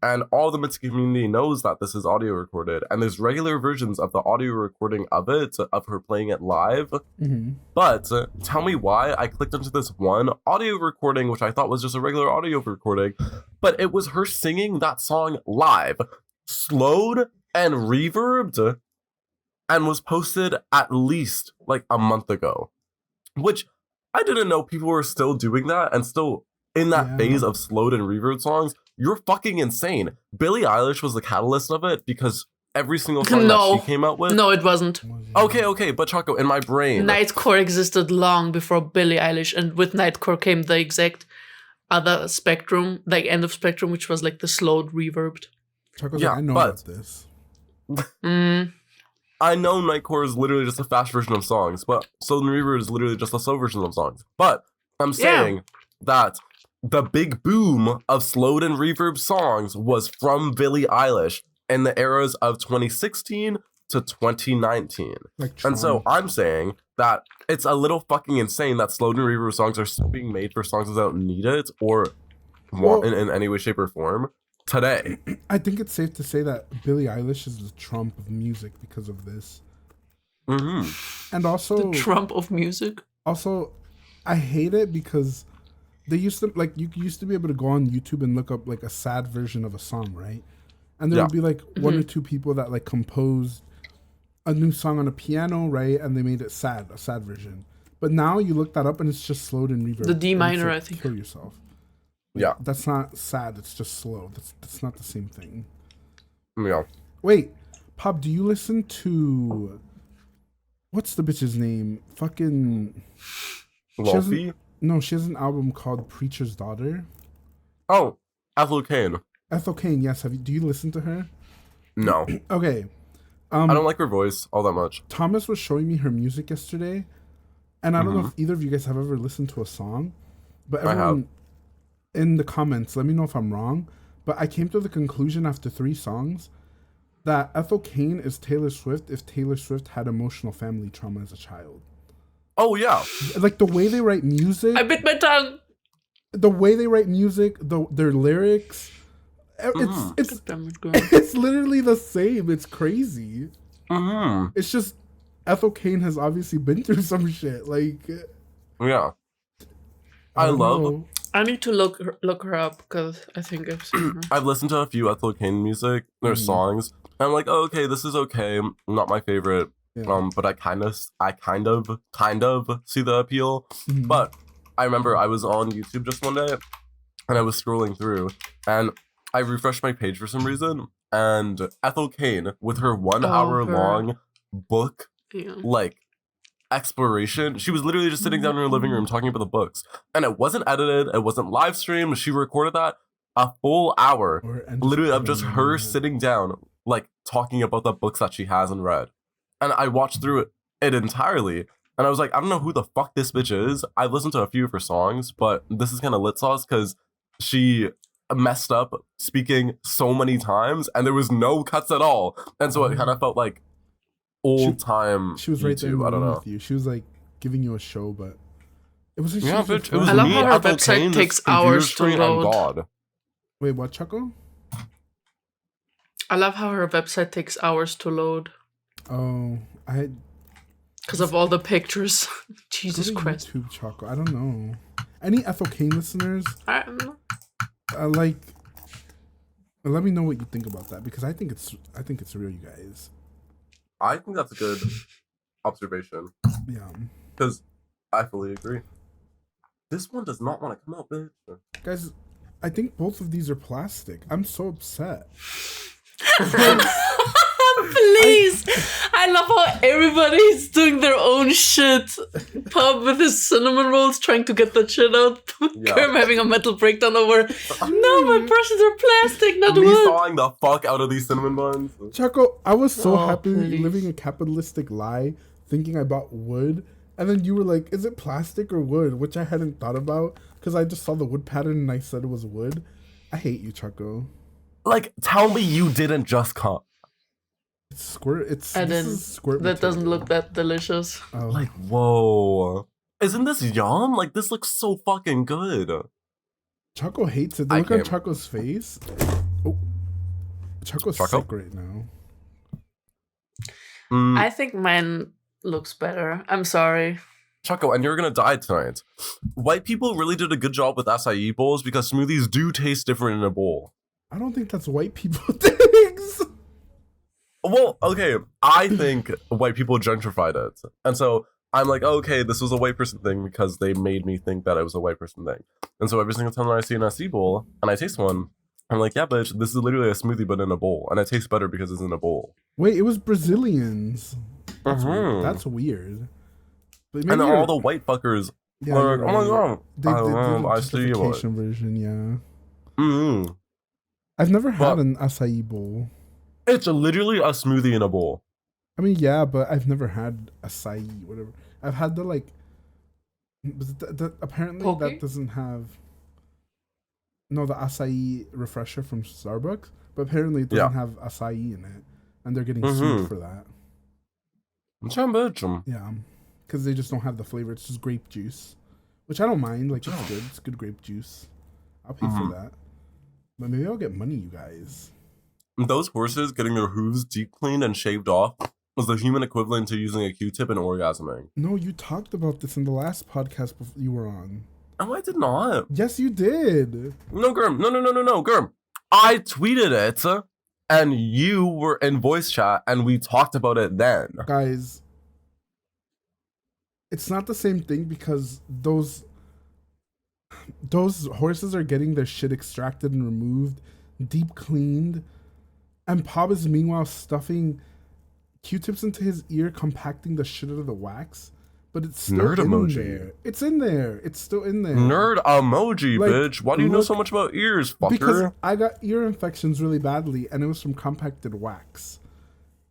and all the Mitski community knows that this is audio recorded, and there's regular versions of the audio recording of it, of her playing it live. But tell me why I clicked into this one audio recording, which I thought was just a regular audio recording, but it was her singing that song live, slowed and reverbed, and was posted at least like a month ago, which I didn't know people were still doing that and still in that phase of slowed and reverb songs. You're fucking insane. Billie Eilish was the catalyst of it because every single song that she came out with. No, it wasn't. Okay, but Choco, in my brain, Nightcore existed long before Billie Eilish, and with Nightcore came the exact other spectrum, like end of spectrum, which was like the slowed reverbed. Choco's like, I know about this. I know Nightcore is literally just a fast version of songs, but Slow and Reverb is literally just a slow version of songs. But I'm saying that the big boom of slowed and reverb songs was from Billie Eilish in the eras of 2016 to 2019. And so I'm saying that it's a little fucking insane that slowed and reverb songs are still being made for songs that don't need it or want in any way, shape, or form today. I think it's safe to say that Billie Eilish is the Trump of music because of this. And also the Trump of music. Also, I hate it because They used to you used to be able to go on YouTube and look up like a sad version of a song, right? And there would be like one or two people that like composed a new song on a piano, right? And they made it sad, a sad version. But now you look that up and it's just slowed and reverb. The D minor, like, I think. Kill yourself. Yeah. That's not sad. It's just slow. That's not the same thing. Yeah. Wait, Pop, do you listen to what's the bitch's name? Fucking Wolfie? No, she has an album called Preacher's Daughter. Oh, Ethel Cain. Ethel Cain, yes. Do you listen to her? No. Okay. I don't like her voice all that much. Thomas was showing me her music yesterday, and I don't know if either of you guys have ever listened to a song, but everyone in the comments, let me know if I'm wrong, but I came to the conclusion after 3 songs that Ethel Cain is Taylor Swift if Taylor Swift had emotional family trauma as a child. Oh, yeah. Like, the way they write music... I bit my tongue! The way they write music, their lyrics... It's literally the same. It's crazy. It's just Ethel Cain has obviously been through some shit. Like, yeah, I need to look her up because I think I've seen her. I've listened to a few Ethel Cain music, their songs. And I'm like, oh, okay, this is okay. Not my favorite. Yeah. But I kind of see the appeal. But I remember I was on YouTube just one day, and I was scrolling through, and I refreshed my page for some reason, and Ethel Cain with her 1 hour long book, like, exploration. She was literally just sitting down in her living room talking about the books, and it wasn't edited, it wasn't live streamed. She recorded that a full hour, literally of just her sitting down, like, talking about the books that she has and read. And I watched through it entirely, and I was like, I don't know who the fuck this bitch is. I've listened to a few of her songs, but this is kind of lit sauce because she messed up speaking so many times and there was no cuts at all, and so it kind of felt like old time. She was right there in the room with you. She was like giving you a show, but it was like, bitch, it was I love how her website takes hours to load. Wait, what, Choco? I love how her website takes hours to load. Oh, because of all the pictures. Jesus Christ. YouTube, Choco. I don't know. Any Ethel Cain listeners? I don't know. Like, let me know what you think about that, because I think it's real, you guys. I think that's a good observation. Yeah. Because I fully agree. This one does not want to come out, bitch. Guys, I think both of these are plastic. I'm so upset. Please! I love how everybody's doing their own shit. Pub with his cinnamon rolls trying to get that shit out. Girm having a mental breakdown over, no, my brushes are plastic, not wood. Me sawing the fuck out of these cinnamon buns. Choco, I was so happy living a capitalistic lie, thinking I bought wood, and then you were like, is it plastic or wood? Which I hadn't thought about, because I just saw the wood pattern and I said it was wood. I hate you, Choco. Like, tell me you didn't just come. Squirt. That doesn't look that delicious. Oh. Like, whoa. Isn't this yum? Like, this looks so fucking good. Choco hates it. Look at Choco's face. Oh. Choco's sick right now. I think mine looks better. I'm sorry. Choco, and you're gonna die tonight. White people really did a good job with acai bowls because smoothies do taste different in a bowl. I don't think that's white people things. Well, okay, I think white people gentrified it. And so I'm like, oh, okay, this was a white person thing because they made me think that it was a white person thing. And so every single time I see an acai bowl and I taste one, I'm like, yeah, bitch, this is literally a smoothie but in a bowl. And it tastes better because it's in a bowl. Wait, it was Brazilians. That's weird. But and all the white fuckers were like, oh my god. I see you. Version, yeah. Mm-hmm. I've never had an acai bowl. It's literally a smoothie in a bowl. I mean, yeah, but I've never had acai, whatever. I've had the, like, apparently that doesn't have, no, the acai refresher from Starbucks, but apparently it doesn't have acai in it, and they're getting sued for that. Yeah, because they just don't have the flavor. It's just grape juice, which I don't mind. Like, it's good. It's good grape juice. I'll pay for that. But maybe I'll get money, you guys. Those horses getting their hooves deep cleaned and shaved off was the human equivalent to using a Q-tip and orgasming. No, you talked about this in the last podcast you were on. Oh, I did not. Yes, you did. No, Girm. No, Girm. I tweeted it, and you were in voice chat, and we talked about it then. Guys, it's not the same thing because those horses are getting their shit extracted and removed, deep cleaned, and Pop is meanwhile stuffing Q-tips into his ear, compacting the shit out of the wax. But it's still Nerd in emoji. there. It's in there. It's still in there. Nerd emoji, Like, bitch. Why do you know so much about ears, fucker? Because I got ear infections really badly, and it was from compacted wax.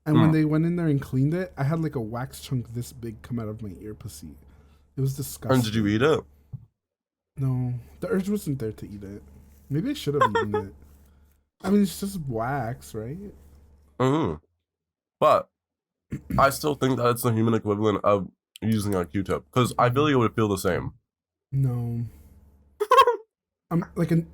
And when they went in there and cleaned it, I had like a wax chunk this big come out of my ear pussy. It was disgusting. And did you eat it? No, the urge wasn't there to eat it. Maybe I should have eaten it. I mean, it's just wax, right? But I still think that it's the human equivalent of using a Q-tip, because I feel like it would feel the same. No. I'm like an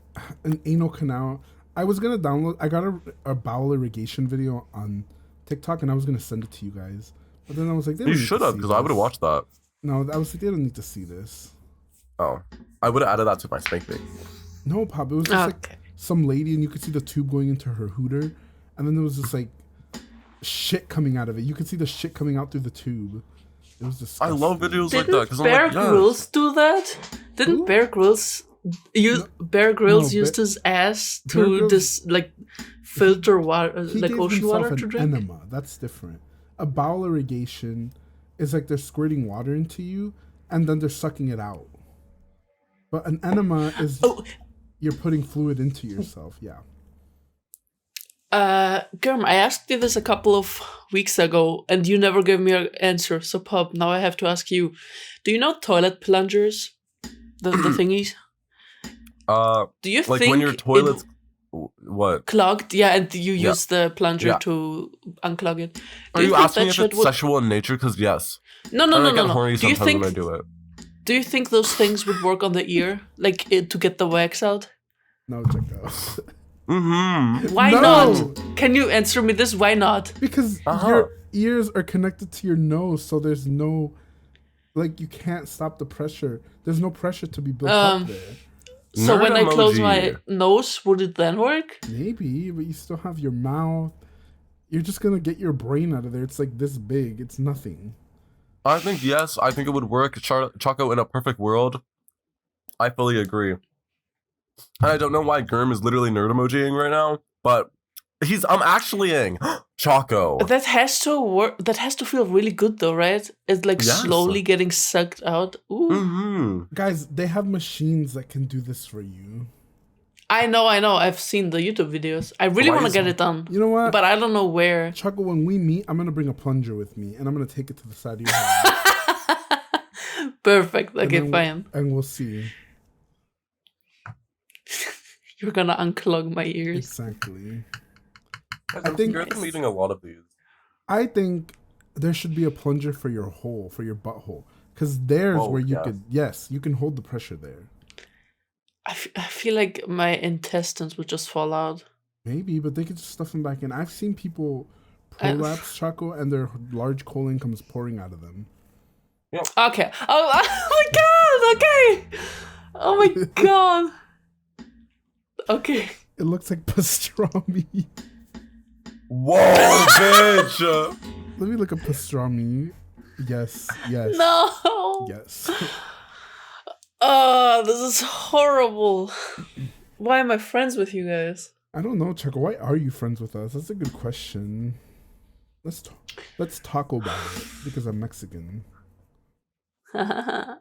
anal canal. I was gonna download. I got a bowel irrigation video on TikTok, and I was gonna send it to you guys. But then I was like, You should have, because I would have watched that. No, I was like, they don't need to see this. Oh, I would have added that to my spank bait. No, Pop. It was just like some lady, and you could see the tube going into her hooter, and then there was this like shit coming out of it. You could see the shit coming out through the tube. It was disgusting. I love videos like that because Didn't I'm like, Bear Grylls do that? Didn't Bear Grylls used his ass to filter water, like ocean water to drink? Enema. That's different. A bowel irrigation is like they're squirting water into you and then they're sucking it out. But an enema is you're putting fluid into yourself. Yeah. Girm, I asked you this a couple of weeks ago, and you never gave me an answer. So, Pop, now I have to ask you: do you know toilet plungers, the thingies? Do you like think when your toilet's what clogged? Yeah, and you use the plunger to unclog it. Are you asking if it's sexual in nature? Because yes. No. Do you think when I do it? Do you think those things would work on the ear, like to get the wax out? No, Choco. Why not? Can you answer me this? Why not? Because your ears are connected to your nose, so there's no, like, you can't stop the pressure. There's no pressure to be built up there. So when I close my nose, would it then work? Maybe, but you still have your mouth. You're just gonna get your brain out of there. It's like this big. It's nothing. I think yes. I think it would work. Choco, in a perfect world, I fully agree. And I don't know why Girm is literally nerd emojiing right now, but I'm actually ing Choco. That has to work. That has to feel really good, though, right? It's like slowly getting sucked out. Ooh. Guys, they have machines that can do this for you. I know. I've seen the YouTube videos. I really want to get it done. You know what? But I don't know where. Choco, when we meet, I'm gonna bring a plunger with me, and I'm gonna take it to the side of your head. Perfect. Okay, fine. And we'll see. You're gonna unclog my ears. Exactly. I think I'm eating a lot of these. I think there should be a plunger for your hole, for your butthole, because there's where you could. Yes, you can hold the pressure there. I feel like my intestines would just fall out. Maybe, but they could just stuff them back in. I've seen people prolapse, Choco, and their large colon comes pouring out of them. Yeah. Okay. Oh my god. Okay. Oh my god. Okay. It looks like pastrami. Whoa, bitch! Let me look at pastrami. Yes. No. Yes. This is horrible. Why am I friends with you guys? I don't know, Choco. Why are you friends with us? That's a good question. Let's talk about it because I'm Mexican. Tap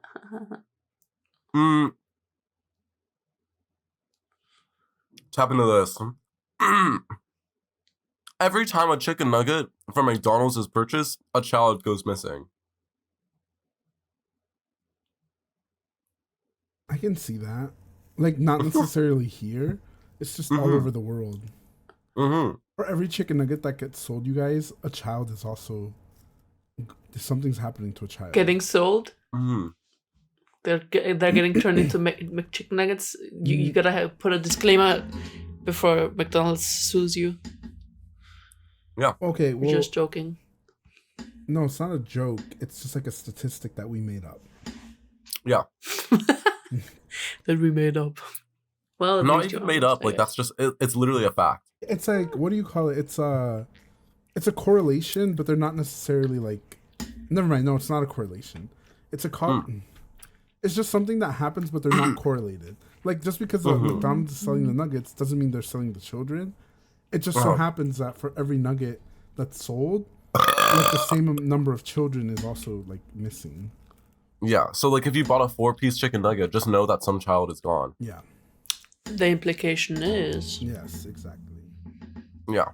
into this. Every time a chicken nugget from McDonald's is purchased, a child goes missing. I can see that. Like, not necessarily here. It's just all over the world. For every chicken nugget that gets sold, you guys, a child is also... Something's happening to a child. Getting sold? They're getting turned into McChicken nuggets. You gotta put a disclaimer before McDonald's sues you. Yeah. Okay, well... You're just joking. No, it's not a joke. It's just like a statistic that we made up. Yeah. that we made up. Well, not even made up. Like that's just it's literally a fact. It's like, what do you call it? It's a correlation, but they're not necessarily like. Never mind. No, it's not a correlation. It's a It's just something that happens, but they're not correlated. Like just because McDonald's is selling the nuggets doesn't mean they're selling the children. It just so happens that for every nugget that's sold, like the same number of children is also like missing. Yeah. So like if you bought a 4-piece chicken nugget, just know that some child is gone. Yeah. The implication is. Yes, exactly. Yeah.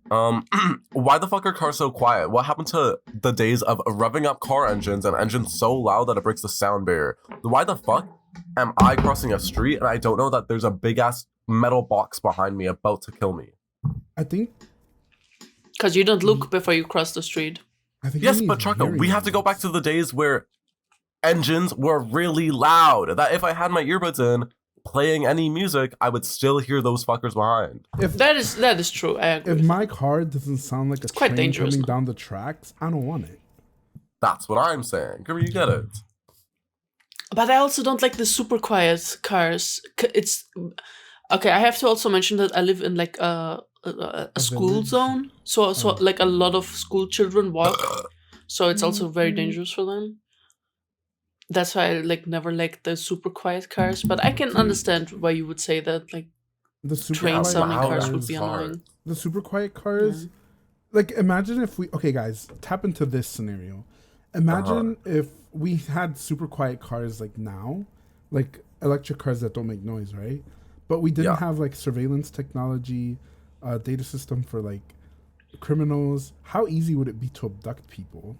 Why the fuck are cars so quiet? What happened to the days of revving up car engines and engines so loud that it breaks the sound barrier? Why the fuck am I crossing a street and I don't know that there's a big ass metal box behind me about to kill me? I think because you don't look before you cross the street. I think yes, but Choco, we have to go back to the days where engines were really loud. That if I had my earbuds in, playing any music, I would still hear those fuckers behind. If that is true, I agree. If my car doesn't sound like a train coming down the tracks, I don't want it. That's what I'm saying. Come you get it. But I also don't like the super quiet cars. It's okay. I have to also mention that I live in like a school zone, so like a lot of school children walk, so it's also very dangerous for them. That's why I like never liked the super quiet cars, but I can understand why you would say that. Like the train sounding cars would be annoying. The super quiet cars, like imagine if we guys, tap into this scenario. Imagine if we had super quiet cars like now, like electric cars that don't make noise, right? But we didn't have like surveillance technology, data system for like criminals. How easy would it be to abduct people?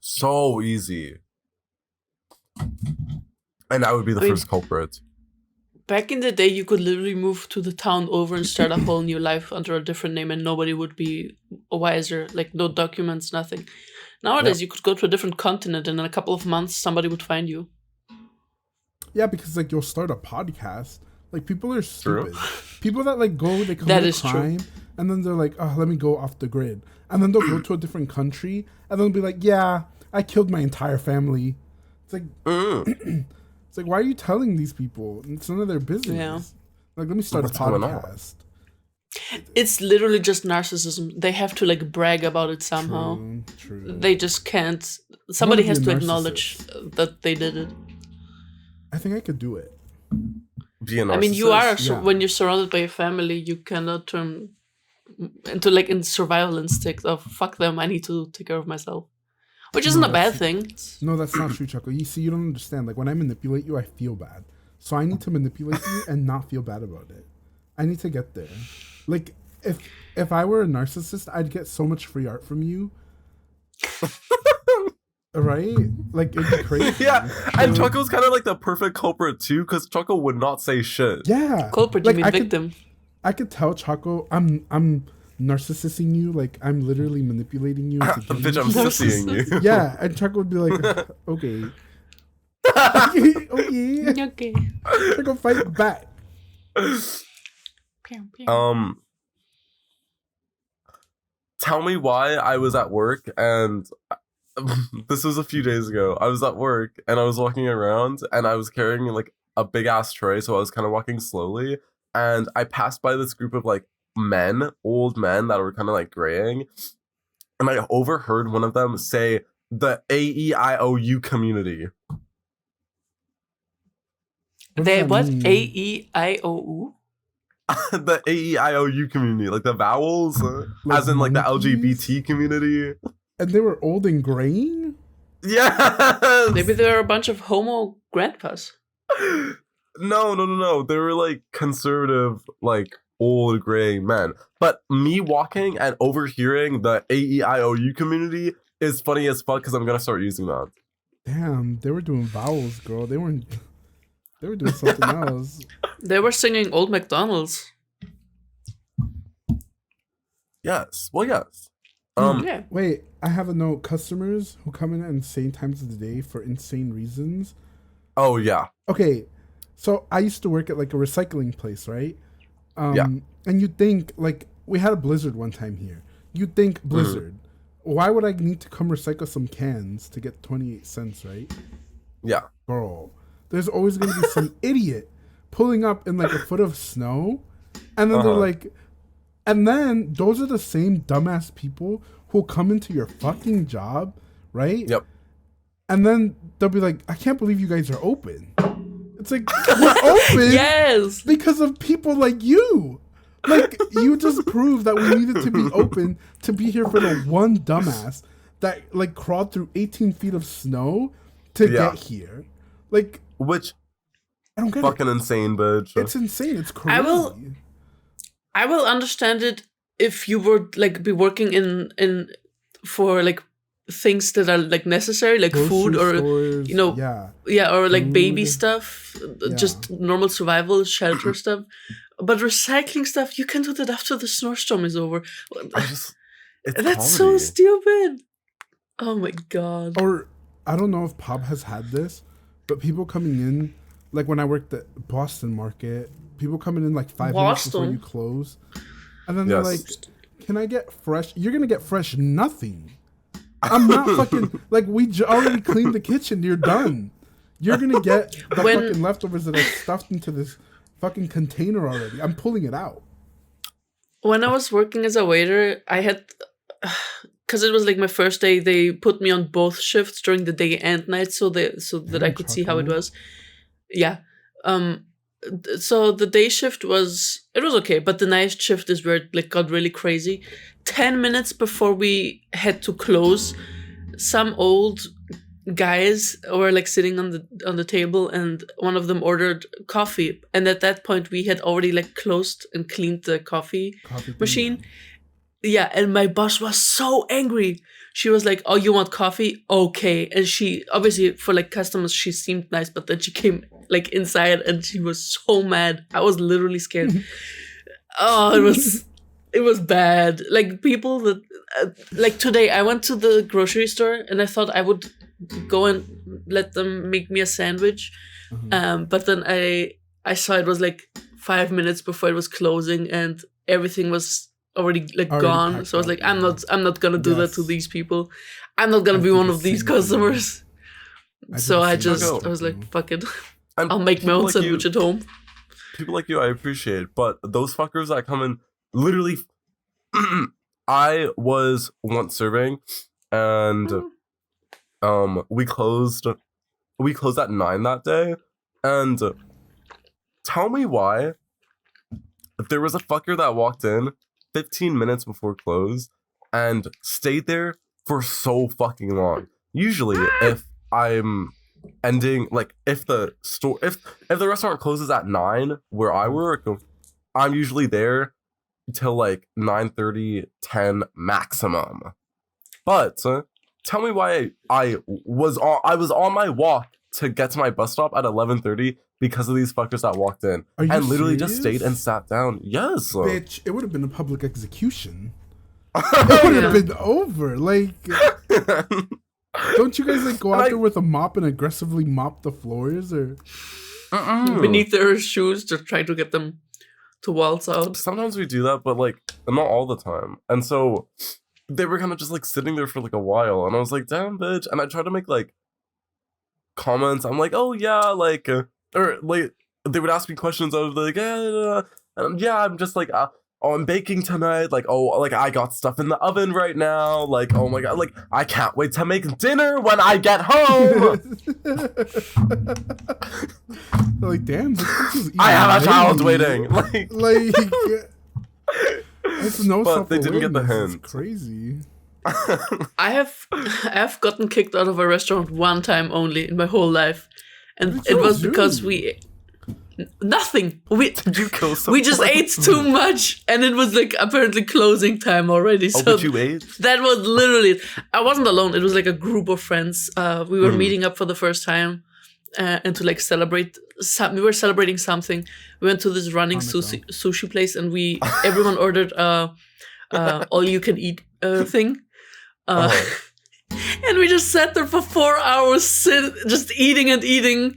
So easy. And I would be the first culprit. Back in the day, you could literally move to the town over and start a whole new life under a different name, and nobody would be wiser. Like no documents, nothing. Nowadays, you could go to a different continent, and in a couple of months, somebody would find you. Yeah, because like you'll start a podcast. Like people are stupid. People that like go, they commit a crime, and then they're like, "Oh, let me go off the grid," and then they'll go to a different country, and then they'll be like, "Yeah, I killed my entire family." It's like, it's like, why are you telling these people? It's none of their business. Yeah. Like, let me start a podcast. It's literally just narcissism. They have to like brag about it somehow. True. They just can't. Somebody has to acknowledge that they did it. I think I could do it. Be a narcissist. I mean, you are when you're surrounded by your family, you cannot turn into like in survival instinct of fuck them. I need to take care of myself. Which isn't a bad thing. No, that's not true, Choco. You see, you don't understand. Like, when I manipulate you, I feel bad. So I need to manipulate you and not feel bad about it. I need to get there. Like, if I were a narcissist, I'd get so much free art from you. Right? Like, it'd be crazy. Yeah, and Choco's kind of like the perfect culprit, too, because Choco would not say shit. Yeah. Culprit, like, you mean victim. I could tell Choco, I'm narcissising you, like I'm literally manipulating you. Bitch, I'm sissying you. Yeah, and Choco would be like, okay. Okay. We're gonna fight back. Tell me why I was at work and this was a few days ago. I was at work and I was walking around and I was carrying like a big ass tray, so I was kind of walking slowly and I passed by this group of like old men that were kind of like graying, and I overheard one of them say the AEIOU community. They what? AEIOU? The AEIOU community, like the vowels, like as in like the LGBT community. And they were old and graying? Yes! Maybe they were a bunch of homo grandpas. No. They were like conservative, like old gray men. But me walking and overhearing the AEIOU community is funny as fuck because I'm gonna start using that. Damn, they were doing vowels, girl. They were doing something else. They were singing Old MacDonald's. Yes. Well, yes. Yeah. Wait, I have a note. Customers who come in at insane times of the day for insane reasons. Oh, yeah. Okay, so I used to work at like a recycling place, right? Yeah. And you'd think, like, we had a blizzard one time here. You'd think, blizzard. Why would I need to come recycle some cans to get 28 cents, right? Yeah. Bro, there's always going to be some idiot pulling up in like a foot of snow. And then they're like, and then those are the same dumbass people who'll come into your fucking job, right? Yep. And then they'll be like, I can't believe you guys are open. It's like, we're open Yes. because of people like you. Like, you just proved that we needed to be open to be here for the one dumbass that, like, crawled through 18 feet of snow to get here. Like, which, I don't get fucking insane, bitch. It's insane. It's crazy. I will understand it if you were, like, be working in for, like, things that are, like, necessary, like grocery food or, stores, you know, or, like, food, baby stuff, just normal survival, shelter stuff. But recycling stuff, you can do that after the snowstorm is over. That's so stupid. Oh my god. Or, I don't know if Pop has had this, but people coming in, like when I worked at Boston Market, people coming in like 5 minutes before you close. And then they're like, can I get fresh? You're going to get fresh nothing. I'm not fucking, like we already cleaned the kitchen. You're done. You're going to get the fucking leftovers that are stuffed into this fucking container already. I'm pulling it out. When I was working as a waiter, I had, because it was like my first day, they put me on both shifts during the day and night so that I could see how it was. Yeah. So the day shift was okay, but the night shift is where it like got really crazy. 10 minutes before we had to close, some old guys were like sitting on the table, and one of them ordered coffee, and at that point we had already like closed and cleaned the coffee machine. Yeah, and my boss was so angry. She was like, "Oh, you want coffee? Okay." And she obviously for like customers she seemed nice, but then she came like inside and she was so mad. I was literally scared. Oh, it was bad. Like people that like today I went to the grocery store and I thought I would go and let them make me a sandwich. But then I saw it was like 5 minutes before it was closing and everything was already gone. So I was like, I'm not gonna do that to these people. I'm not gonna be one of these customers. So I was like, fuck it. I'll make my own sandwich at home. People like you, I appreciate, but those fuckers that come in, literally, I was once serving, and we closed at 9 that day, and tell me why there was a fucker that walked in 15 minutes before close and stayed there for so fucking long. Usually, if I'm ending, like, if the restaurant closes at 9 where I work, I'm usually there till like 9:30, 10 maximum. But tell me why I was on my walk to get to my bus stop at 11:30 because of these fuckers that walked in and literally just stayed and sat down. Yes, bitch, it would have been a public execution. It would have been over. Like, don't you guys like go out there with a mop and aggressively mop the floors or beneath their shoes to try to get them to waltz out? Sometimes we do that, but like not all the time. And so they were kind of just like sitting there for like a while, and I was like, damn, bitch. And I tried to make like comments. I'm like, oh yeah, like or like they would ask me questions. I was like, yeah, I'm just like oh, I'm baking tonight. Like, oh, like I got stuff in the oven right now. Like, oh my god, like I can't wait to make dinner when I get home. Like, damn, I have a child waiting. Like it's no. But they didn't get the hint. It's crazy. I have gotten kicked out of a restaurant one time only in my whole life, and it was because nothing. We just ate too much, and it was like apparently closing time already. So but you ate? That was literally it. I wasn't alone. It was like a group of friends. We were meeting up for the first time, and to like celebrate. We were celebrating something. We went to this running sushi place, and everyone ordered all you can eat thing. And we just sat there for 4 hours, just eating and eating.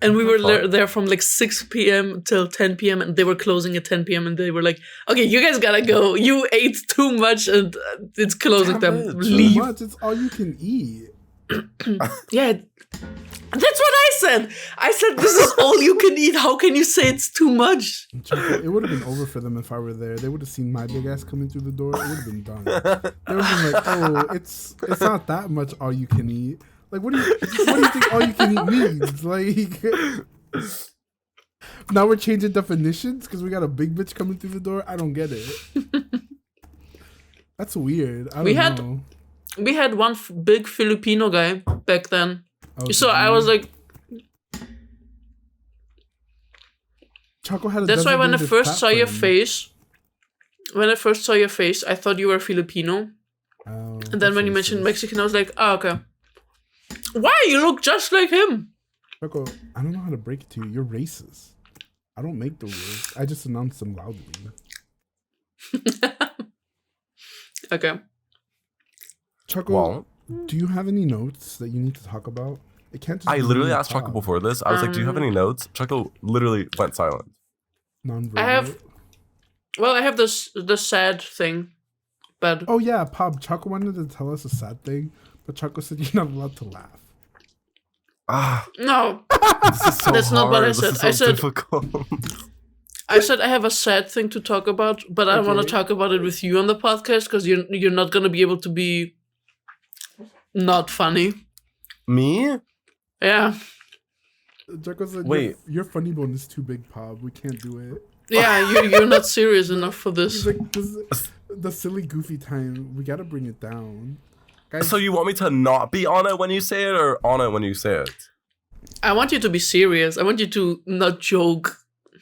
And we were there from like 6 p.m. till 10 p.m. and they were closing at 10 p.m. and they were like, okay, you guys gotta go. You ate too much and it's closing time. Leave. It's all you can eat. Yeah. That's what I said. I said, this is all you can eat. How can you say it's too much? Choco, it would have been over for them if I were there. They would have seen my big ass coming through the door. It would have been done. They would have been like, oh, it's not that much all you can eat. Like, what do you think all you can eat means? Like, now we're changing definitions because we got a big bitch coming through the door? I don't get it. That's weird. I don't know. We had one big Filipino guy back then. Oh, so I was like, Choco had that's why when I first saw your face, I thought you were Filipino. Oh, and then when you mentioned Mexican, I was like, oh, okay. Why? You look just like him. Choco, I don't know how to break it to you. You're racist. I don't make the rules. I just announce them loudly. Okay. Choco, do you have any notes that you need to talk about? It can't just I literally asked Choco before this. I was like, do you have any notes? Choco literally went silent. Non-verbal. I have the sad thing, but... Oh yeah, Pop, Choco wanted to tell us a sad thing, but Choco said you're not allowed to laugh. No. This is so That's hard. not what I said. This is so difficult. I said I have a sad thing to talk about, but I want to talk about it with you on the podcast because you're not going to be able to be not funny. Me? Yeah. Choco said, wait, your funny bone is too big, Pop. We can't do it. Yeah, you're not serious enough for this. He's like, this is the silly, goofy time. We got to bring it down. Guys, so you want me to not be on it when you say it or on it when you say it? I want you to be serious. I want you to not joke.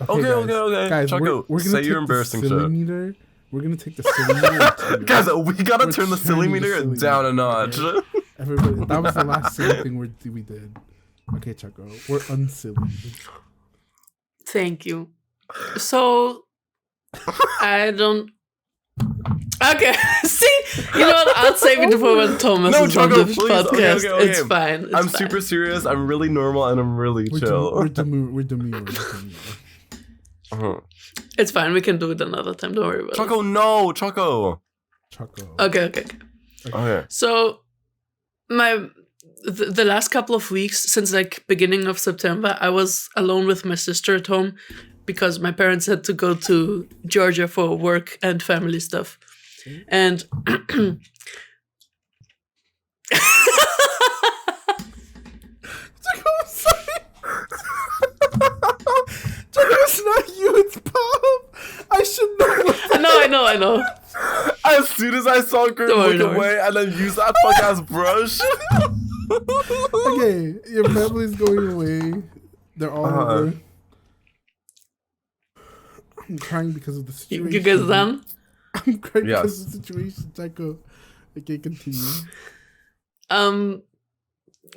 Okay. Guys, Choco, we're gonna say take your embarrassing the silly shit. meter. We're going to take the silly meter. Guys, we gotta turn the silly meter down a notch. Okay. Everybody, that was the last silly thing we did. Okay, Choco, we're unsilly. Thank you. So, I don't... Okay, see? You know what? I'll save it for when Thomas is on the podcast. Okay. It's fine. I'm super serious. I'm really normal and I'm really chill. We're demure. Uh-huh. It's fine. We can do it another time. Don't worry about Choco, no, Choco. Okay. So, the last couple of weeks, since like beginning of September, I was alone with my sister at home because my parents had to go to Georgia for work and family stuff. And It's not you, it's Pop. I should know. I know. As soon as I saw Girm look away and then use that fuck ass brush. Okay, your family's going away. They're all over. I'm crying because of the situation. You guys done? I'm crying because of the situation, Choco. Okay, continue.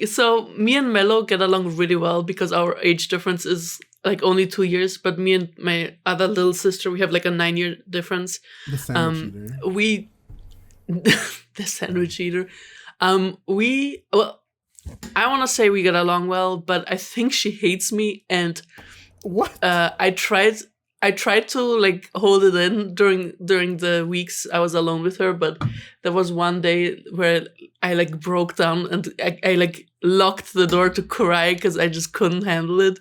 So me and Mello get along really well because our age difference is like only 2 years, but me and my other little sister, we have like a 9-year difference. The sandwich eater. The sandwich eater. I want to say we get along well, but I think she hates me. And what? I tried to like hold it in during the weeks I was alone with her, but there was one day where I like broke down and I like locked the door to cry because I just couldn't handle it,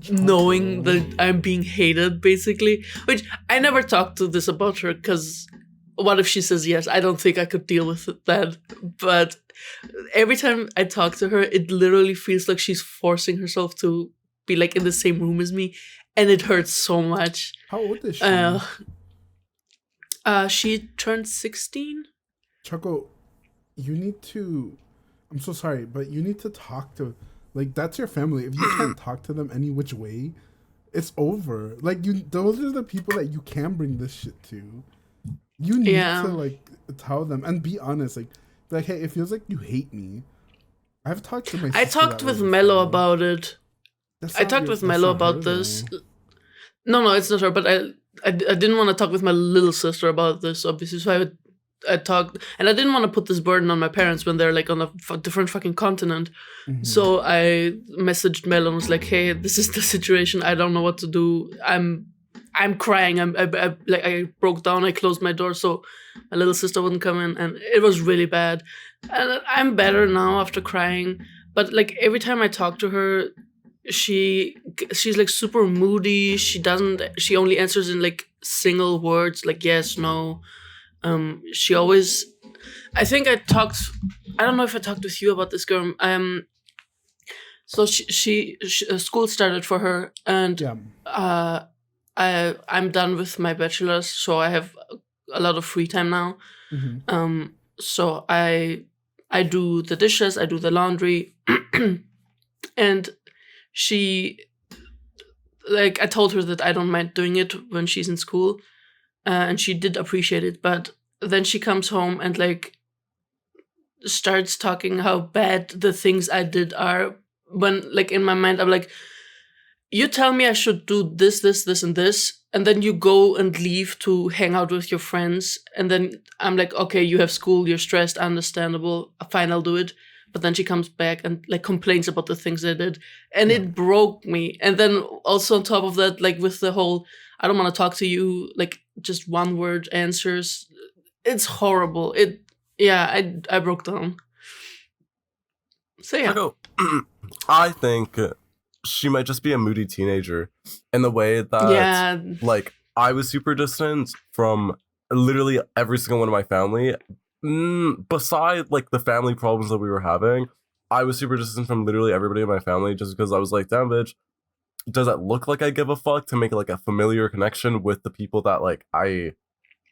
knowing that I'm being hated basically. Which I never talked to this about her because what if she says yes? I don't think I could deal with that. But every time I talk to her, it literally feels like she's forcing herself to be like in the same room as me. And it hurts so much. How old is she? She turned 16. Choco, you need to... I'm so sorry, but you need to talk to... Like, that's your family. If you can't talk to them any which way, it's over. Like, those are the people that you can bring this shit to. You need to, like, tell them. And be honest. Like, hey, it feels like you hate me. I've talked to my sister. I talked with Mello about it. I talked with Mello about this. No, it's not her. But I didn't want to talk with my little sister about this, obviously. So I talked, and I didn't want to put this burden on my parents when they're like on a different fucking continent. Mm-hmm. So I messaged Mello and was like, "Hey, this is the situation. I don't know what to do. I'm crying. I broke down. I closed my door so my little sister wouldn't come in, and it was really bad. And I'm better now after crying, But like every time I talk to her, she's like super moody. She only answers in like single words, like yes, no. She always, I think I don't know if I talked with you about this girl. So she school started for her, and I'm done with my bachelor's, so I have a lot of free time now. So I do the dishes, I do the laundry, and she, like, I told her that I don't mind doing it when she's in school, and she did appreciate it. But then she comes home and like starts talking how bad the things I did are. When like in my mind I'm like, you tell me I should do this, this, this, and this, and then you go and leave to hang out with your friends, and then I'm like, okay, you have school, you're stressed, understandable, fine, I'll do it. But then she comes back and like complains about the things I did, and it broke me. And then also on top of that, like with the whole, I don't want to talk to you, like just one word answers, it's horrible. I broke down. So yeah. I think she might just be a moody teenager in the way that like I was super distant from literally every single one of my family. Beside like the family problems that we were having, I was super distant from literally everybody in my family just because I was like, damn bitch, does it look like I give a fuck to make like a familiar connection with the people that like I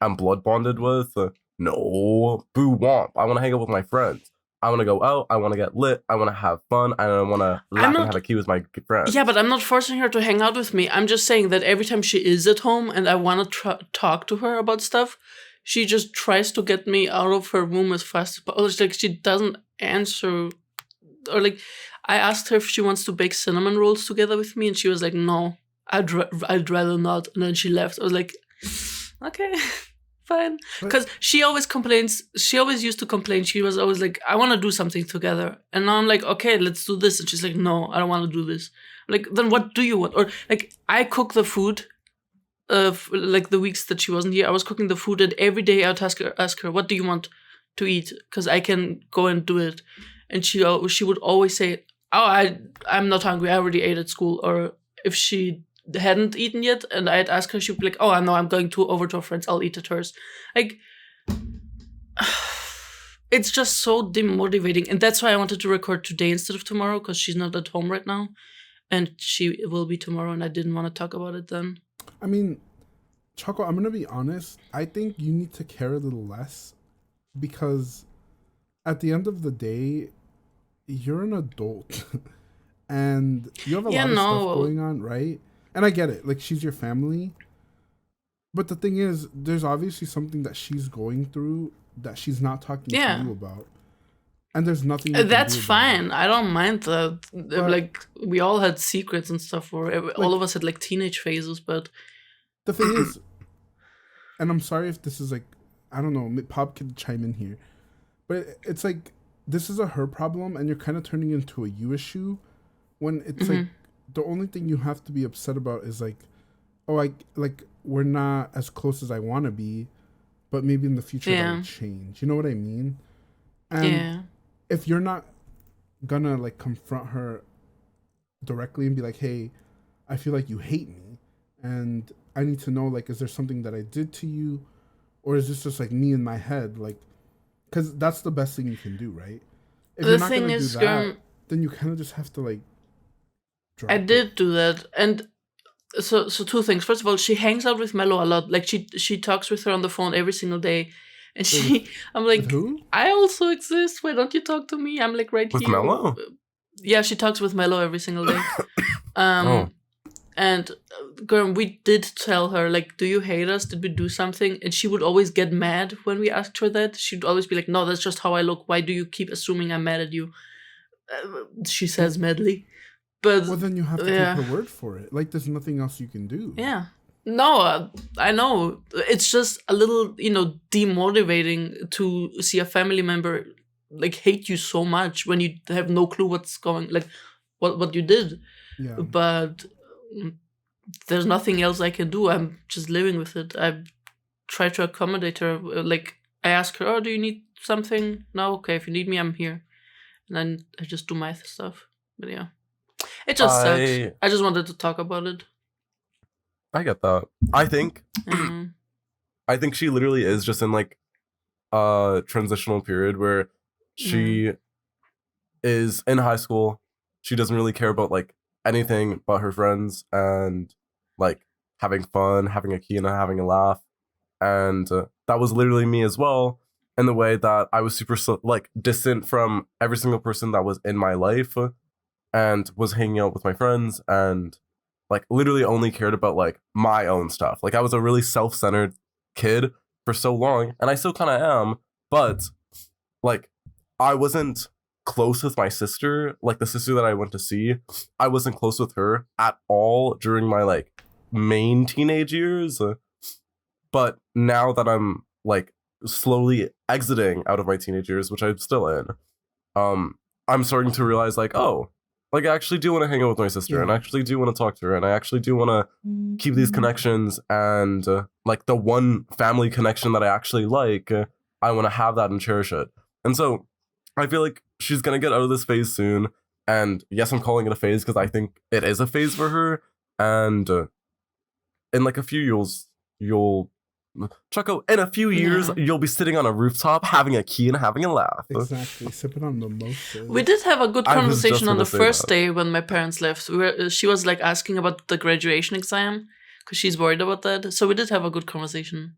am blood bonded with? No, boo womp. I want to hang out with my friends. I want to go out. I want to get lit. I want to have fun. And I want to laugh and have a key with my friends. Yeah, but I'm not forcing her to hang out with me. I'm just saying that every time she is at home and I want to talk to her about stuff, she just tries to get me out of her room as fast as possible. Like she doesn't answer. Or like I asked her if she wants to bake cinnamon rolls together with me, and she was like, no, I'd rather not. And then she left. I was like, okay. Fine. Because she always complains. She always used to complain. She was always like, I want to do something together. And now I'm like, okay, let's do this. And she's like, no, I don't want to do this. I'm like, then what do you want? Or like, I cook the food. Like the weeks that she wasn't here, I was cooking the food, and every day I would ask her, what do you want to eat? Because I can go and do it. And she would always say, oh, I'm not hungry. I already ate at school. Or if she hadn't eaten yet and I'd ask her, she'd be like, oh, I know, I'm going over to a friend's, I'll eat at hers. Like, it's just so demotivating. And that's why I wanted to record today instead of tomorrow, because she's not at home right now, and she will be tomorrow, and I didn't want to talk about it then. I mean, Choco, I'm gonna be honest, I think you need to care a little less, because at the end of the day, you're an adult and you have a lot of stuff going on, right? And I get it. Like, she's your family. But the thing is, there's obviously something that she's going through that she's not talking to you about. And there's nothing you That's can do fine. about it. I don't mind that. But, like, we all had secrets and stuff. Or all of us had, like, teenage phases, but... The thing is... And I'm sorry if this is, like... I don't know. Pop can chime in here. But it's like... This is a her problem, and you're kind of turning into a you issue. When it's, like... The only thing you have to be upset about is like, oh, we're not as close as I want to be, but maybe in the future that will change. You know what I mean? And if you're not gonna like confront her directly and be like, hey, I feel like you hate me, and I need to know, like, is there something that I did to you, or is this just like me in my head? Like, because that's the best thing you can do, right? If you're not gonna do that, then you kind of just have to like. I did do that, and so two things. First of all, she hangs out with Mello a lot. Like she talks with her on the phone every single day, and I'm like, who? I also exist. Why don't you talk to me? I'm like right with here. With Mello? Yeah, she talks with Mello every single day. And girl, we did tell her, like, do you hate us? Did we do something? And she would always get mad when we asked her that. She'd always be like, no, that's just how I look. Why do you keep assuming I'm mad at you? She says madly. But, well, then you have to take her word for it. Like, there's nothing else you can do. Yeah. No, I know. It's just a little, demotivating to see a family member, like, hate you so much when you have no clue what's going, like, what you did. Yeah. But there's nothing else I can do. I'm just living with it. I try to accommodate her. Like, I ask her, oh, do you need something? No? Okay, if you need me, I'm here. and then I just do my stuff. But yeah, it just sucks. I just wanted to talk about it. I get that. I think she literally is just in like a transitional period where she is in high school. She doesn't really care about like anything but her friends and like having fun, having a key and having a laugh. And that was literally me as well, in the way that I was super like distant from every single person that was in my life and was hanging out with my friends and like literally only cared about like my own stuff. Like I was a really self-centered kid for so long, and I still kind of am, but like I wasn't close with my sister, like the sister that I went to see. I wasn't close with her at all during my like main teenage years. But now that I'm like slowly exiting out of my teenage years, which I'm still in, I'm starting to realize like, oh, like I actually do want to hang out with my sister, and I actually do want to talk to her, and I actually do want to keep these connections, and like the one family connection that I actually like, I want to have that and cherish it. And so I feel like she's gonna get out of this phase soon, and yes, I'm calling it a phase because I think it is a phase for her, and in like a few years, Choco, in a few years, you'll be sitting on a rooftop having a key and having a laugh. Exactly, sipping on mimosas. We did have a good conversation on the first day when my parents left. She was like asking about the graduation exam because she's worried about that. So we did have a good conversation.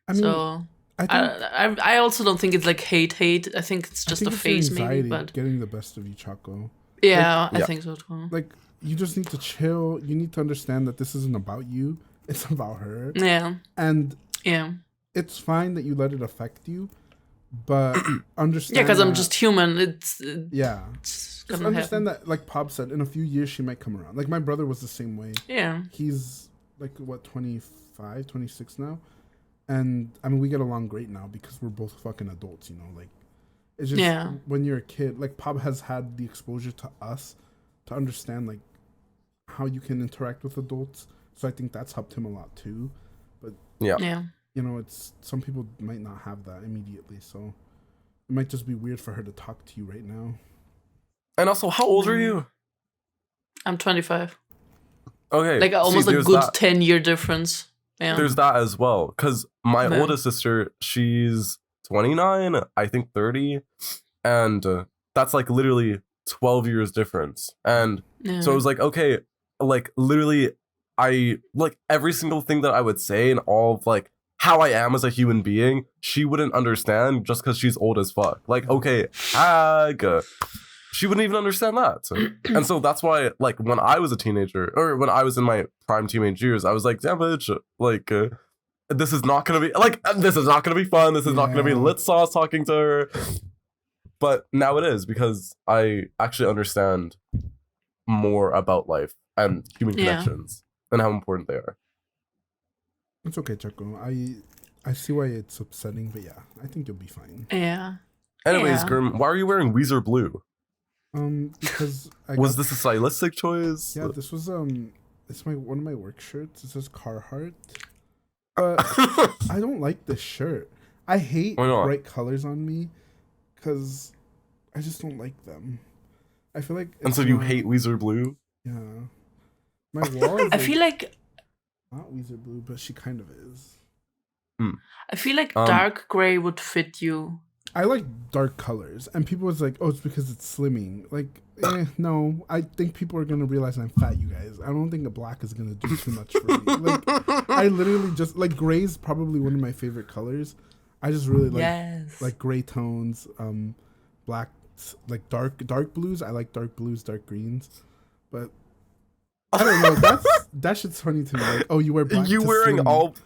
I mean, I also don't think it's like hate. I think it's just a phase, maybe. But getting the best of you, Choco. Yeah, I think so too. Like you just need to chill. You need to understand that this isn't about you. It's about her. Yeah. And yeah, it's fine that you let it affect you, but understand. Yeah, because I'm just human. It's just understand that, like Pop said, in a few years she might come around. Like my brother was the same way. Yeah. He's like what 25, 26 now, and I mean we get along great now because we're both fucking adults. You know, like it's just when you're a kid. Like Pop has had the exposure to us to understand like how you can interact with adults. So I think that's helped him a lot too. But yeah, you know, it's some people might not have that immediately, so it might just be weird for her to talk to you right now. And also, how old are you? I'm 25. Okay, like almost a good 10-year difference. Yeah, there's that as well. Because my oldest sister, she's 29, I think 30, and that's like literally 12 years difference. And so I was like, okay, like literally. I like every single thing that I would say and all of like how I am as a human being, she wouldn't understand just because she's old as fuck. Like, okay, she wouldn't even understand that. And so that's why, like, when I was a teenager or when I was in my prime teenage years, I was like, damn bitch, like, this is not gonna be fun. This is not gonna be lit sauce talking to her. But now it is because I actually understand more about life and human connections. And how important they are. It's okay, Choco. I see why it's upsetting, but yeah, I think you'll be fine. Yeah. Anyways, Girm, why are you wearing Weezer blue? Because was this a stylistic choice? Yeah, this was it's one of my work shirts. It says Carhartt. But I don't like this shirt. I hate bright colors on me because I just don't like them. I feel like. And so you hate Weezer blue? Yeah. My wall is I feel like not Weezer blue, but she kind of is. I feel like dark gray would fit you. I like dark colors, and people was like, "Oh, it's because it's slimming." Like, no. I think people are gonna realize I'm fat, you guys. I don't think a black is gonna do too much for me. Like, I literally just like gray is probably one of my favorite colors. I just really like gray tones, black, like dark blues. I like dark blues, dark greens, but. I don't know. That shit's funny to me. Like, oh, you wear black. You wearing slim. all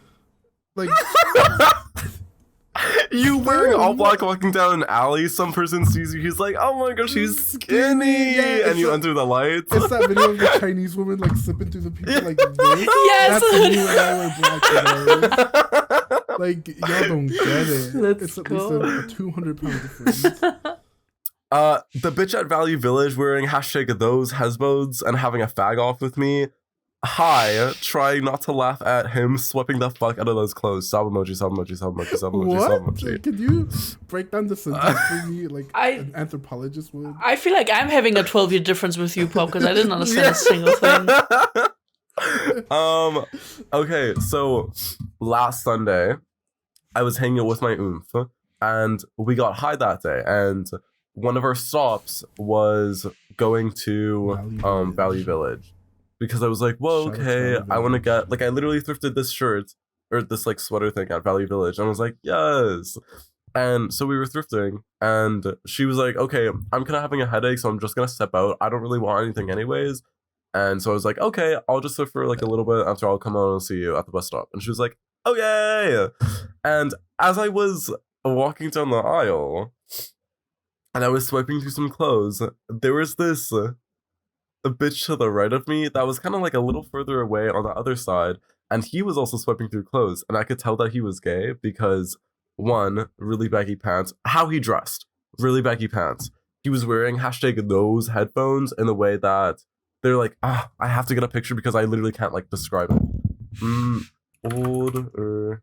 like you wearing all black walking down an alley. Some person sees you. He's like, "Oh my gosh, she's skinny!" And you enter the lights. It's that video of the Chinese woman like slipping through the people like this. Yes, that's me when I wear black. Like y'all don't get it. It's at least a 200-pound difference. The bitch at Value Village wearing #those hesbodes and having a fag off with me. high, trying not to laugh at him sweeping the fuck out of those clothes. Sob emoji, sob emoji, sob emoji, sob emoji, What? sob emoji. Could you break down the sentence for me like an anthropologist would? I feel like I'm having a 12-year difference with you, Pop, because I didn't understand a single thing. Okay, so last Sunday, I was hanging out with my oomf, and we got high that day, and one of our stops was going to Valley Village. Because I was like, whoa, okay, I want to get, like, I literally thrifted this shirt, or this, like, sweater thing at Valley Village, and I was like, yes! And so we were thrifting, and she was like, okay, I'm kind of having a headache, so I'm just gonna step out. I don't really want anything anyways. And so I was like, okay, I'll just sit for, like, a little bit after I'll come out and see you at the bus stop. And she was like, okay! And as I was walking down the aisle, and I was swiping through some clothes, there was this... a bitch to the right of me that was kind of like a little further away on the other side, and he was also swiping through clothes, and I could tell that he was gay because, one, really baggy pants, how he dressed, really baggy pants. He was wearing #those headphones in a way that they're like, I have to get a picture because I literally can't like describe it. Older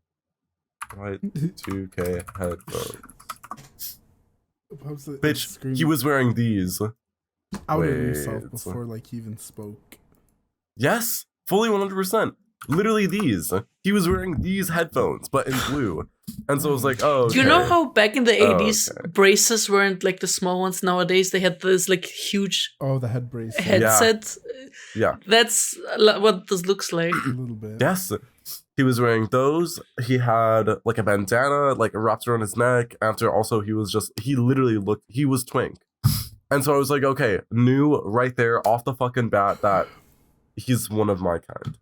Y2K headphones. Bitch, he was wearing these. Outed himself before like he even spoke. Yes, fully 100%. Literally these. He was wearing these headphones, but in blue. And so I was like, oh, okay. You know how back in the 80s, braces weren't like the small ones nowadays? They had this like huge the head brace headset. Yeah. That's what this looks like. A little bit. Yes. He was wearing those. He had like a bandana like wrapped around his neck. After also he was twink. And so I was like, okay, knew right there off the fucking bat that he's one of my kind.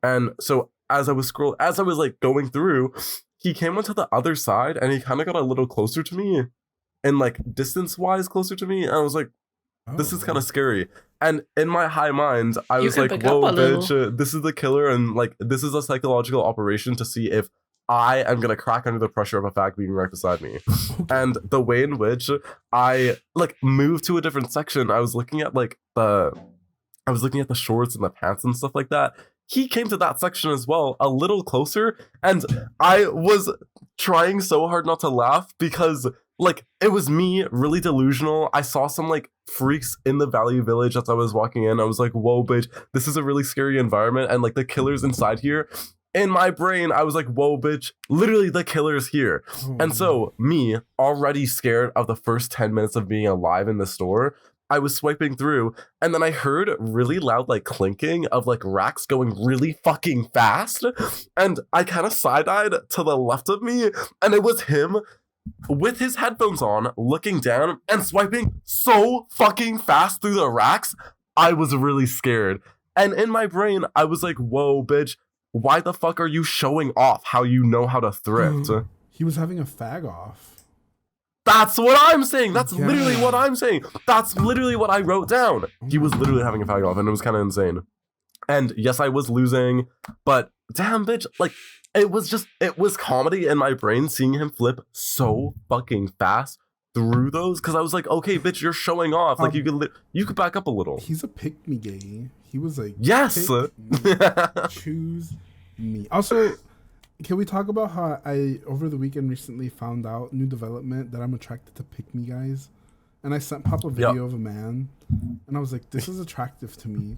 And so as I was like going through, he came onto the other side and he kind of got a little closer to me and like distance wise closer to me. And I was like, this is kind of scary. And in my high mind, I was like, whoa, bitch, this is the killer. And like, this is a psychological operation to see if I am gonna crack under the pressure of a fag being right beside me. And the way in which I like moved to a different section, I was looking at the shorts and the pants and stuff like that. He came to that section as well, a little closer, and I was trying so hard not to laugh because like it was me, really delusional. I saw some like freaks in the Valley Village as I was walking in. I was like, whoa, bitch, this is a really scary environment, and like the killer's inside here. In my brain, I was like, whoa, bitch, literally the killer's here. And so me, already scared of the first 10 minutes of being alive in the store, I was swiping through, and then I heard really loud like clinking of like racks going really fucking fast. And I kind of side-eyed to the left of me, and it was him with his headphones on, looking down and swiping so fucking fast through the racks. I was really scared. And in my brain, I was like, whoa, bitch, why the fuck are you showing off how you know how to thrift? He was having a fag off. That's what I'm saying. That's literally what I'm saying. That's literally what I wrote down. He was literally having a fag off, and it was kind of insane. And yes, I was losing, but damn, bitch, like, it was comedy in my brain seeing him flip so fucking fast through those, because I was like, okay, bitch, you're showing off. Like, you could back up a little. He's a pick me gay. He was like, yes, choose me. Also, can we talk about how I over the weekend recently found out new development that I'm attracted to pick me guys, and I sent Pop a video of a man, and I was like, this is attractive to me,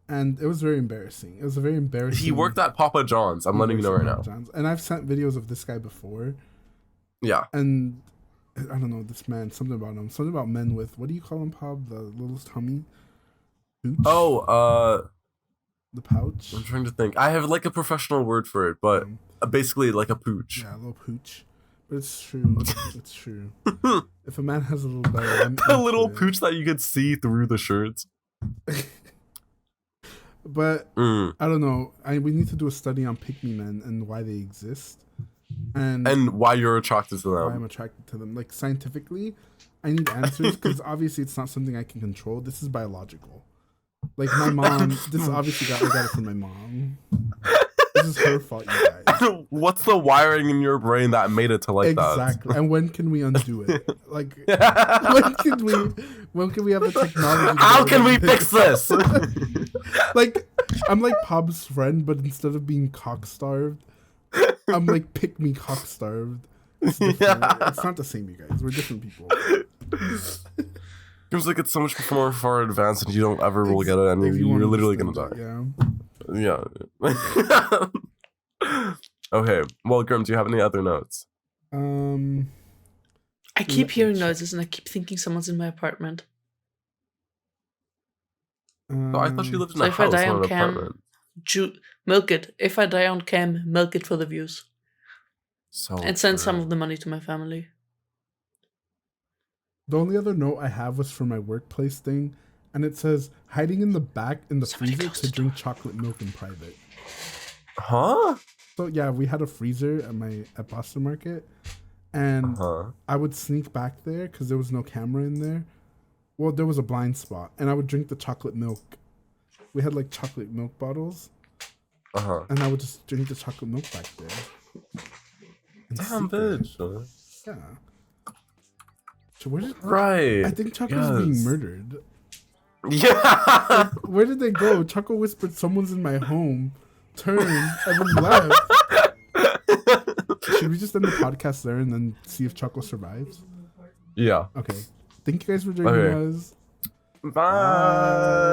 and it was very embarrassing. It was a very embarrassing. He worked at Papa John's. I'm letting you know right now. And I've sent videos of this guy before. Yeah. And I don't know, this man, something about men with, what do you call him, Pop? The little tummy? Pooch? Oh, the pouch? I'm trying to think. I have like a professional word for it, but basically like a pooch. Yeah, a little pooch. But it's true. It's true. If a man has a little belly, a little pooch that you could see through the shirts. But I don't know. We need to do a study on pick-me men and why they exist. And why you're attracted to them. Why I'm attracted to them. Like, scientifically, I need answers because obviously it's not something I can control. This is biological. Like, my mom, this obviously I got it from my mom. This is her fault, you guys. What's the wiring in your brain that made it to like that? Exactly. And when can we undo it? Like, when can we have the technology? How can we fix this? Like, I'm like Pob's friend, but instead of being cock-starved, I'm like pick-me cock-starved. It's It's not the same, you guys. We're different people. Seems like it's so much more far advanced and you don't ever will get it and you're literally gonna die. Yeah. Okay. Well, Grim, do you have any other notes? I keep hearing noises and I keep thinking someone's in my apartment. Oh, I thought she lived in a house, not an apartment. Milk it. If I die on cam, milk it for the views. And send some of the money to my family. The only other note I have was for my workplace thing, and it says hiding in the back in the freezer to drink chocolate milk in private. Huh? So yeah, we had a freezer at Boston Market, and I would sneak back there because there was no camera in there. Well, there was a blind spot, and I would drink the chocolate milk. We had like chocolate milk bottles, and I would just drink the chocolate milk back there. Damn, bitch. Yeah. So where did I think Choco's being murdered. Yeah. Where did they go? Choco whispered someone's in my home, turned, and then left. Should we just end the podcast there and then see if Choco survives? Yeah. Okay. Thank you guys for joining us. Bye.